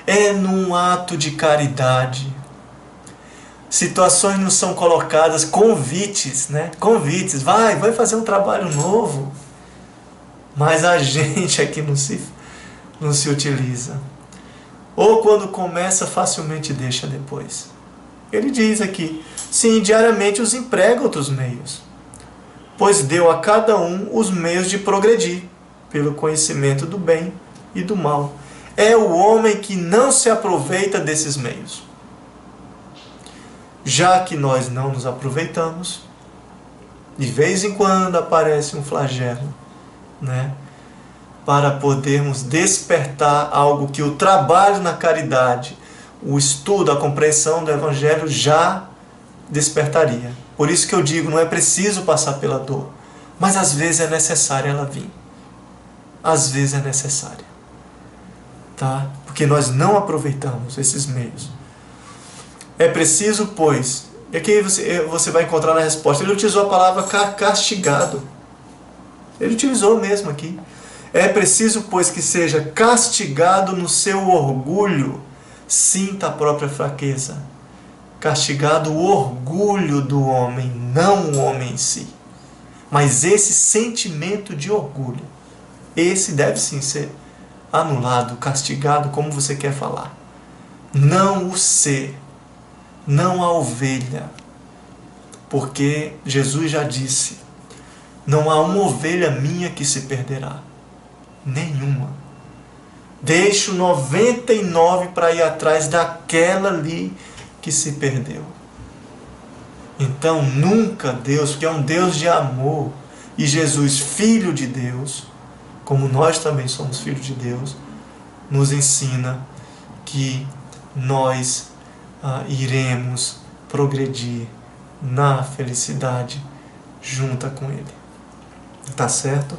é num ato de caridade. Situações não são colocadas, convites, né? Convites, vai fazer um trabalho novo. Mas a gente aqui não se utiliza. Ou quando começa, facilmente deixa depois. Ele diz aqui, sim, diariamente os emprega outros meios, pois deu a cada um os meios de progredir, pelo conhecimento do bem e do mal. É o homem que não se aproveita desses meios. Já que nós não nos aproveitamos, de vez em quando aparece um flagelo, né? Para podermos despertar algo que o trabalho na caridade, o estudo, a compreensão do Evangelho já despertaria. Por isso que eu digo, não é preciso passar pela dor, mas às vezes é necessária ela vir. Às vezes é necessária. Tá? Porque nós não aproveitamos esses meios. É preciso, pois, e aqui você vai encontrar na resposta, ele utilizou a palavra castigado. Ele utilizou mesmo aqui. É preciso, pois, que seja castigado no seu orgulho, sinta a própria fraqueza. Castigado o orgulho do homem, não o homem em si. Mas esse sentimento de orgulho, esse deve sim ser anulado, castigado, como você quer falar. Não o ser, não a ovelha. Porque Jesus já disse, não há uma ovelha minha que se perderá. Nenhuma. Deixo 99 para ir atrás daquela ali que se perdeu. Então nunca Deus, que é um Deus de amor, e Jesus, Filho de Deus, como nós também somos filhos de Deus, nos ensina que nós iremos progredir na felicidade junta com Ele. Tá certo?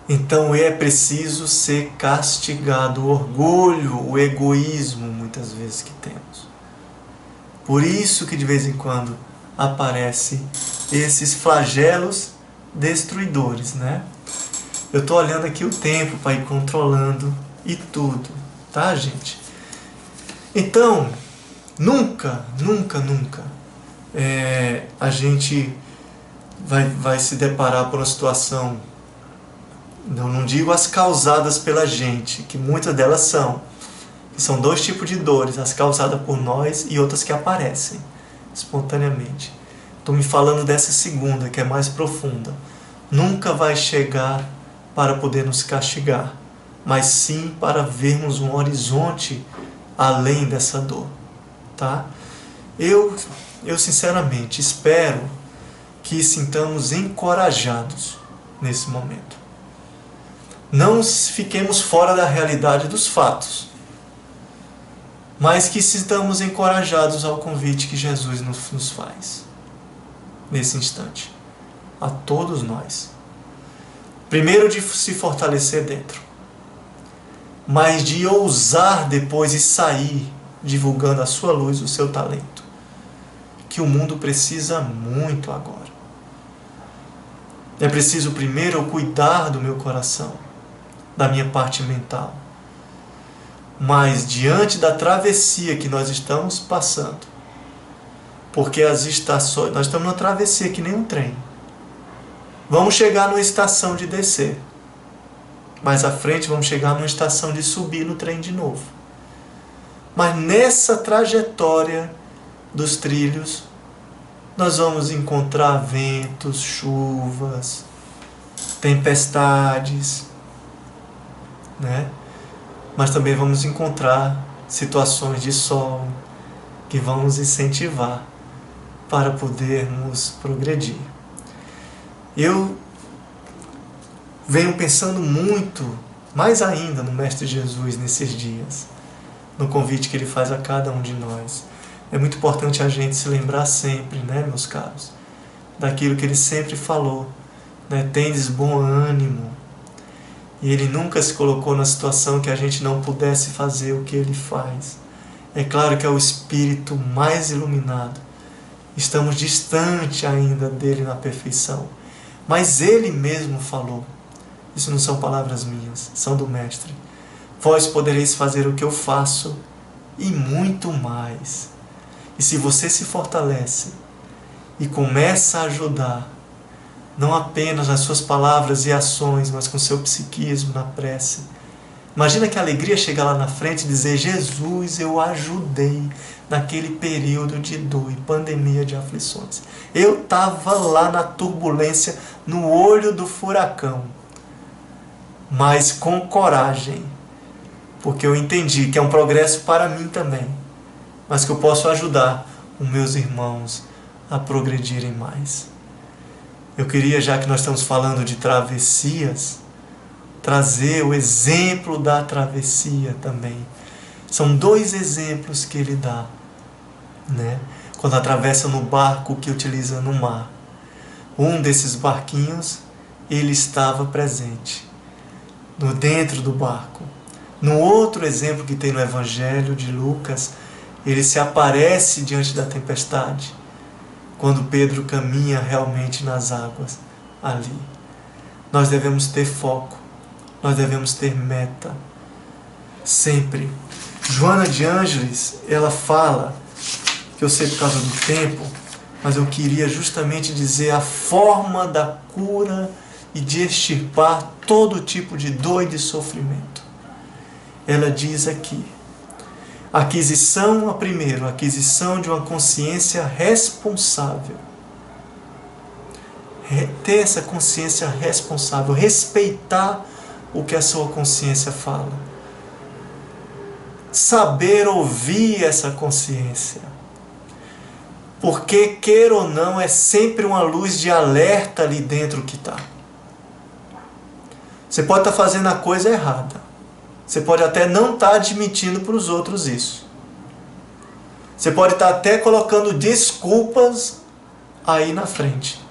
Então é preciso ser castigado o orgulho, o egoísmo, muitas vezes que temos. Por isso que de vez em quando aparecem esses flagelos destruidores, né? Eu estou olhando aqui o tempo para ir controlando e tudo. tá, gente? Então, nunca a gente vai se deparar por uma situação, não digo as causadas pela gente, que muitas delas são, que são dois tipos de dores, as causadas por nós e outras que aparecem espontaneamente. Estou me falando dessa segunda, que é mais profunda. Nunca vai chegar para poder nos castigar, mas sim para vermos um horizonte além dessa dor, tá? Eu sinceramente espero que sintamos encorajados nesse momento. Não fiquemos fora da realidade dos fatos, mas que sintamos encorajados ao convite que Jesus nos faz nesse instante, a todos nós. Primeiro, de se fortalecer dentro, mas de ousar depois e sair divulgando a sua luz, o seu talento, que o mundo precisa muito agora. É preciso primeiro eu cuidar do meu coração, da minha parte mental. Mas diante da travessia que nós estamos passando, porque as estações, nós estamos numa travessia que nem um trem. Vamos chegar numa estação de descer. Mais à frente vamos chegar numa estação de subir no trem de novo. Mas nessa trajetória dos trilhos, nós vamos encontrar ventos, chuvas, tempestades, né? Mas também vamos encontrar situações de sol que vão nos incentivar para podermos progredir. Eu venho pensando muito, mais ainda, no Mestre Jesus nesses dias, no convite que ele faz a cada um de nós. É muito importante a gente se lembrar sempre, né, meus caros, daquilo que ele sempre falou, né? Tendes bom ânimo. E ele nunca se colocou na situação que a gente não pudesse fazer o que ele faz. É claro que é o espírito mais iluminado. Estamos distante ainda dele na perfeição. Mas ele mesmo falou. Isso não são palavras minhas, são do Mestre. Vós podereis fazer o que eu faço e muito mais. E se você se fortalece e começa a ajudar, não apenas nas suas palavras e ações, mas com seu psiquismo, na prece. Imagina que alegria chegar lá na frente e dizer: Jesus, eu ajudei naquele período de dor e pandemia de aflições. Eu estava lá na turbulência, no olho do furacão, mas com coragem, porque eu entendi que é um progresso para mim também, mas que eu posso ajudar os meus irmãos a progredirem mais. Eu queria, já que nós estamos falando de travessias, trazer o exemplo da travessia também. São dois exemplos que ele dá, né? Quando atravessa no barco que utiliza no mar. Um desses barquinhos, ele estava presente, dentro do barco. No outro exemplo que tem no Evangelho de Lucas, ele se aparece diante da tempestade, quando Pedro caminha realmente nas águas ali. Nós devemos ter foco, nós devemos ter meta, sempre. Joana de Ângeles, ela fala, que eu sei por causa do tempo, mas eu queria justamente dizer a forma da cura e de extirpar todo tipo de dor e de sofrimento. Ela diz aqui: aquisição de uma consciência responsável. Ter essa consciência responsável, respeitar o que a sua consciência fala. Saber ouvir essa consciência. Porque, queira ou não, é sempre uma luz de alerta ali dentro que está. Você pode estar fazendo a coisa errada. Você pode até não estar admitindo para os outros isso. Você pode estar até colocando desculpas aí na frente.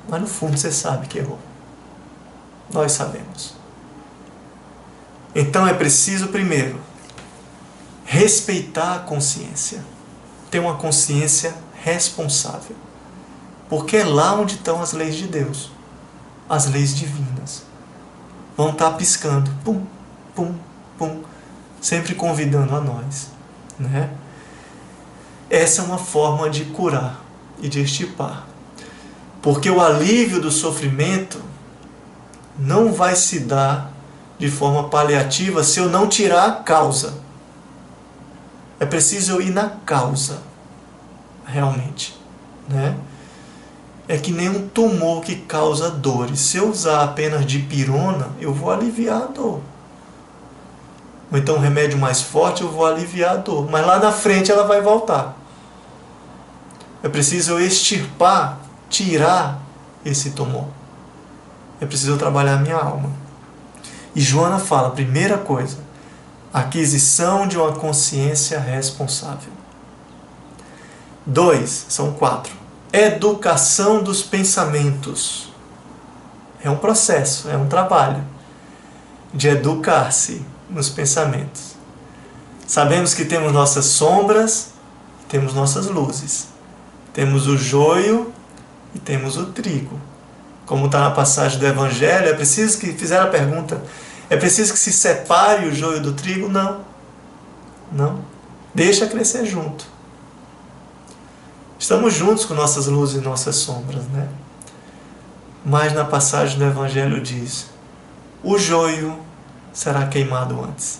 Mas no fundo você sabe que errou. Nós sabemos. Então é preciso primeiro respeitar a consciência. Ter uma consciência responsável. Porque é lá onde estão as leis de Deus. As leis divinas. Vão estar piscando. Pum, pum, pum. sempre convidando a nós, né? Essa é uma forma de curar e de extirpar. Porque o alívio do sofrimento não vai se dar de forma paliativa se eu não tirar a causa. É preciso eu ir na causa, realmente, né? É que nem um tumor que causa dores. Se eu usar apenas dipirona, eu vou aliviar a dor. Ou então um remédio mais forte, eu vou aliviar a dor. Mas lá na frente ela vai voltar. É preciso eu extirpar, tirar esse tumor. É preciso eu trabalhar a minha alma. E Joana fala, primeira coisa, aquisição de uma consciência responsável. 2, são 4. Educação dos pensamentos. É um processo, é um trabalho de educar-se nos pensamentos. Sabemos que temos nossas sombras, temos nossas luzes. Temos o joio e temos o trigo. Como está na passagem do Evangelho, é preciso que, fizeram a pergunta, é preciso que se separe o joio do trigo? Não. Não. Deixa crescer junto. Estamos juntos com nossas luzes e nossas sombras, né? Mas na passagem do Evangelho diz, o joio será queimado antes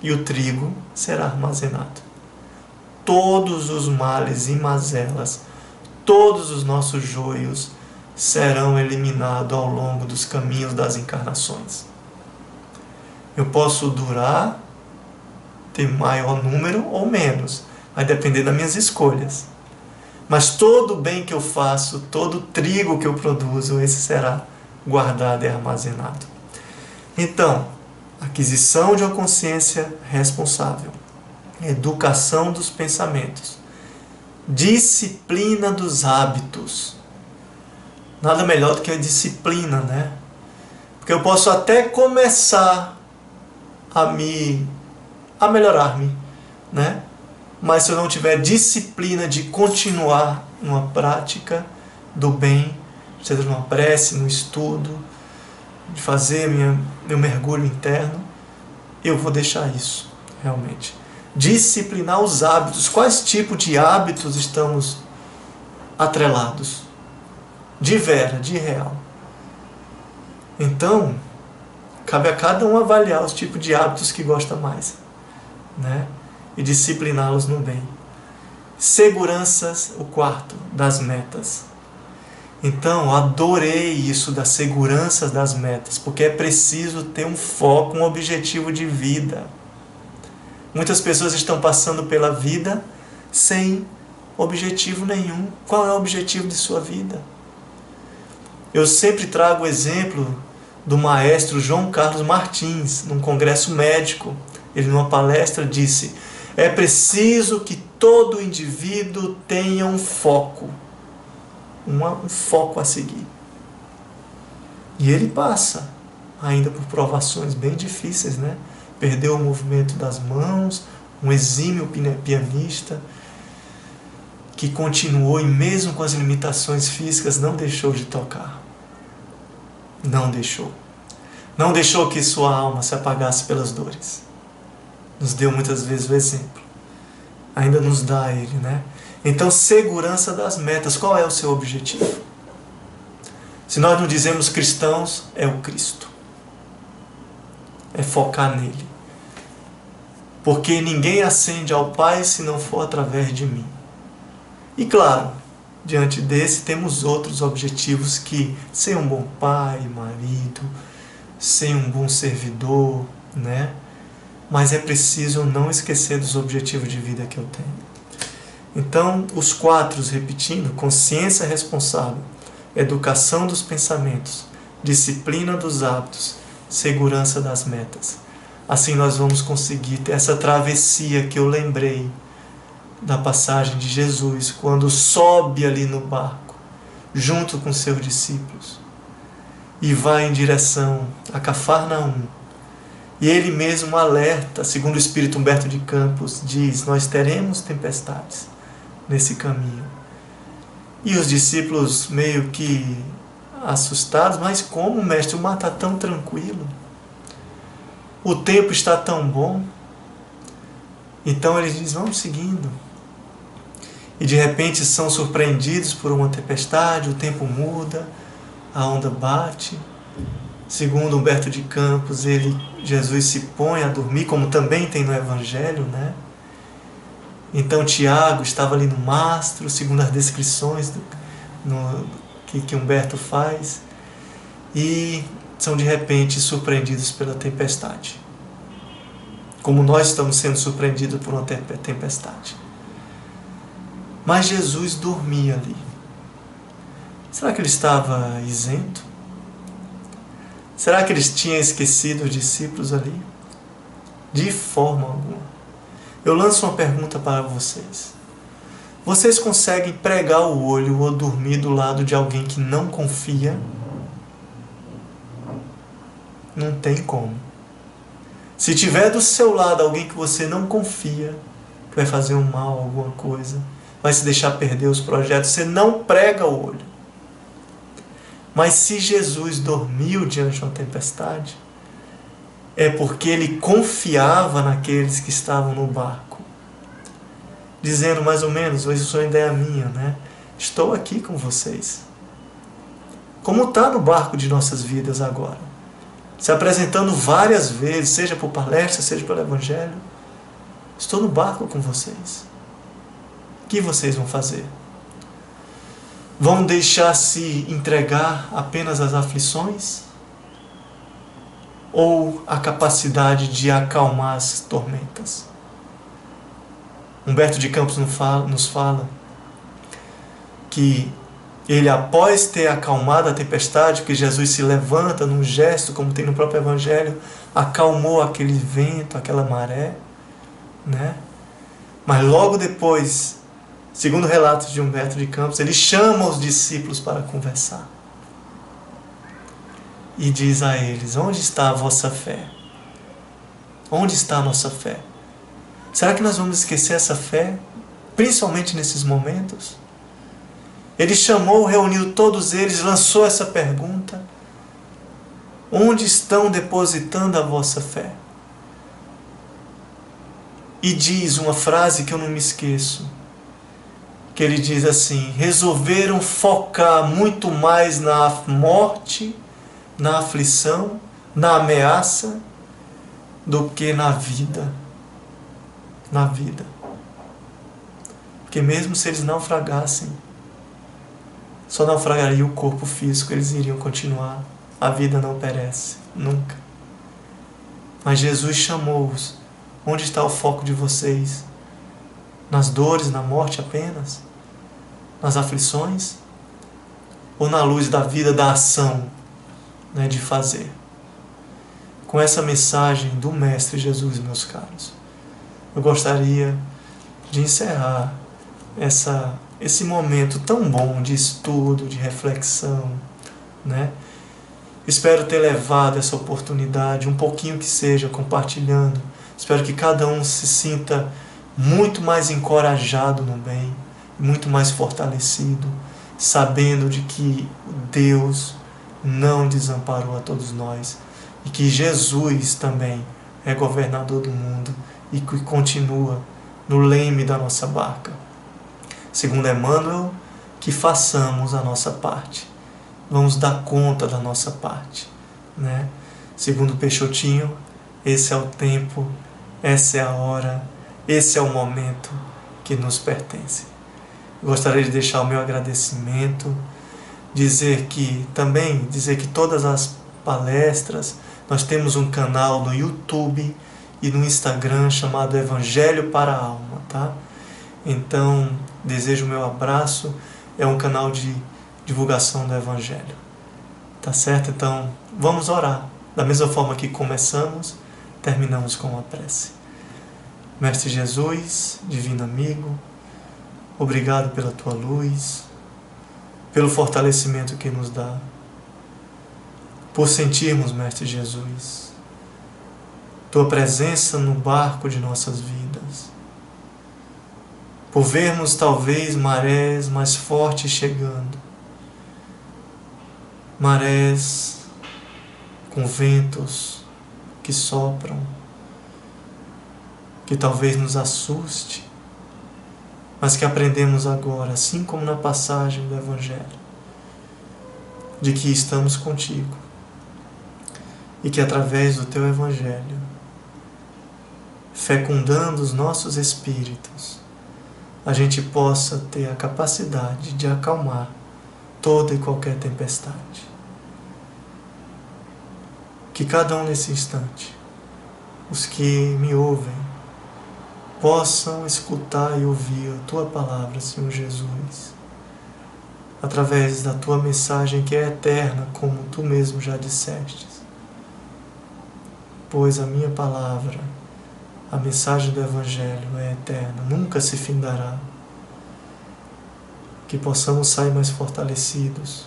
e o trigo será armazenado. Todos os males e mazelas, todos os nossos joios serão eliminados ao longo dos caminhos das encarnações. Eu posso durar, ter maior número ou menos, vai depender das minhas escolhas. Mas todo o bem que eu faço, todo o trigo que eu produzo, esse será guardado e armazenado. Então, aquisição de uma consciência responsável, educação dos pensamentos, disciplina dos hábitos. Nada melhor do que a disciplina, né? Porque eu posso até começar a melhorar-me, né? Mas se eu não tiver disciplina de continuar numa prática do bem, seja numa prece, no estudo, de fazer meu mergulho interno, eu vou deixar isso, realmente. Disciplinar os hábitos. Quais tipos de hábitos estamos atrelados? De vera, de real. Então, cabe a cada um avaliar os tipos de hábitos que gosta mais, né? E discipliná-los no bem. Seguranças, o quarto, das metas. Então, adorei isso das seguranças das metas, porque é preciso ter um foco, um objetivo de vida. Muitas pessoas estão passando pela vida sem objetivo nenhum. Qual é o objetivo de sua vida? Eu sempre trago o exemplo do maestro João Carlos Martins, num congresso médico. Ele, numa palestra, disse: é preciso que todo indivíduo tenha um foco. Um foco a seguir. E ele passa ainda por provações bem difíceis, né? Perdeu o movimento das mãos, um exímio pianista que continuou e mesmo com as limitações físicas não deixou de tocar. Não deixou. Não deixou que sua alma se apagasse pelas dores. Nos deu muitas vezes o exemplo. Ainda nos dá ele, né? Então, segurança das metas. Qual é o seu objetivo? Se nós não dizemos cristãos, é o Cristo. É focar nele. Porque ninguém ascende ao Pai se não for através de mim. E claro, diante desse temos outros objetivos que ser um bom pai, marido, ser um bom servidor, né? Mas é preciso não esquecer dos objetivos de vida que eu tenho. Então, os 4, repetindo: consciência responsável, educação dos pensamentos, disciplina dos hábitos, segurança das metas. Assim nós vamos conseguir ter essa travessia que eu lembrei da passagem de Jesus, quando sobe ali no barco, junto com seus discípulos, e vai em direção a Cafarnaum. E ele mesmo alerta, segundo o Espírito Humberto de Campos, diz: nós teremos tempestades nesse caminho. E os discípulos meio que assustados: mas como, mestre, o mar está tão tranquilo? o tempo está tão bom. Então eles dizem, vamos seguindo. E de repente são surpreendidos por uma tempestade, o tempo muda, a onda bate. Segundo Humberto de Campos, Jesus se põe a dormir, como também tem no Evangelho, né? Então Tiago estava ali no mastro, segundo as descrições que Humberto faz, e são de repente surpreendidos pela tempestade. Como nós estamos sendo surpreendidos por uma tempestade. Mas Jesus dormia ali. Será que ele estava isento? Será que eles tinham esquecido os discípulos ali? De forma alguma. Eu lanço uma pergunta para vocês. Vocês conseguem pregar o olho ou dormir do lado de alguém que não confia? Não tem como. Se tiver do seu lado alguém que você não confia, que vai fazer um mal, alguma coisa, vai se deixar perder os projetos, você não prega o olho. Mas se Jesus dormiu diante de uma tempestade, é porque ele confiava naqueles que estavam no barco. Dizendo mais ou menos, hoje isso é uma ideia minha, né? Estou aqui com vocês. Como está no barco de nossas vidas agora? Se apresentando várias vezes, seja por palestra, seja pelo Evangelho. Estou no barco com vocês. O que vocês vão fazer? Vão deixar-se entregar apenas às aflições? Ou a capacidade de acalmar as tormentas? Humberto de Campos nos fala que ele, após ter acalmado a tempestade, que Jesus se levanta num gesto, como tem no próprio Evangelho, acalmou aquele vento, aquela maré, né? Mas logo depois, segundo relatos de Humberto de Campos, ele chama os discípulos para conversar. E diz a eles, onde está a vossa fé? Onde está a nossa fé? Será que nós vamos esquecer essa fé, principalmente nesses momentos? Ele chamou, reuniu todos eles, lançou essa pergunta. Onde estão depositando a vossa fé? E diz uma frase que eu não me esqueço, que ele diz assim, resolveram focar muito mais na morte, na aflição, na ameaça, do que na vida. Na vida. Porque mesmo se eles naufragassem, só naufragaria o corpo físico, eles iriam continuar. A vida não perece, nunca. Mas Jesus chamou-os. Onde está o foco de vocês? Nas dores, na morte apenas? Nas aflições? Ou na luz da vida, da ação, né, de fazer? Com essa mensagem do Mestre Jesus, meus caros, eu gostaria de encerrar esse momento tão bom de estudo, de reflexão, né? Espero ter levado essa oportunidade, um pouquinho que seja, compartilhando. Espero que cada um se sinta muito mais encorajado no bem, muito mais fortalecido, sabendo de que Deus não desamparou a todos nós e que Jesus também é governador do mundo e que continua no leme da nossa barca. Segundo Emmanuel, que façamos a nossa parte. Vamos dar conta da nossa parte, né? Segundo Peixotinho, esse é o tempo, essa é a hora, esse é o momento que nos pertence. Gostaria de deixar o meu agradecimento, dizer que todas as palestras, nós temos um canal no YouTube e no Instagram chamado Evangelho para a Alma, tá? Então, desejo o meu abraço, é um canal de divulgação do Evangelho, tá certo? Então, vamos orar, da mesma forma que começamos, terminamos com uma prece. Mestre Jesus, Divino Amigo, obrigado pela Tua luz, pelo fortalecimento que nos dá, por sentirmos, Mestre Jesus, Tua presença no barco de nossas vidas, por vermos talvez marés mais fortes chegando, marés com ventos que sopram, que talvez nos assuste, mas que aprendemos agora, assim como na passagem do Evangelho, de que estamos contigo e que através do teu Evangelho, fecundando os nossos espíritos, a gente possa ter a capacidade de acalmar toda e qualquer tempestade. Que cada um nesse instante, os que me ouvem, possam escutar e ouvir a Tua palavra, Senhor Jesus, através da Tua mensagem que é eterna, como Tu mesmo já disseste. Pois a minha palavra, a mensagem do Evangelho é eterna, nunca se findará. Que possamos sair mais fortalecidos,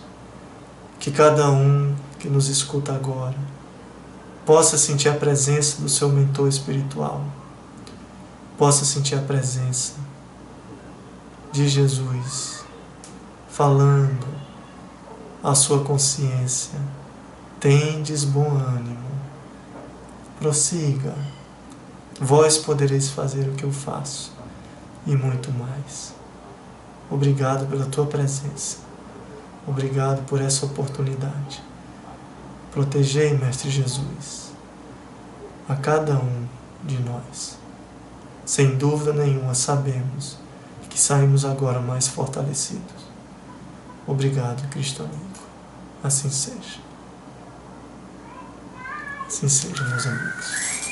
que cada um que nos escuta agora possa sentir a presença do seu mentor espiritual, possa sentir a presença de Jesus falando à sua consciência: tendes bom ânimo, prossiga, vós podereis fazer o que eu faço e muito mais. Obrigado pela tua presença, obrigado por essa oportunidade. Protegei, Mestre Jesus, a cada um de nós. Sem dúvida nenhuma, sabemos que saímos agora mais fortalecidos. Obrigado, Cristo amigo. Assim seja. Assim seja, meus amigos.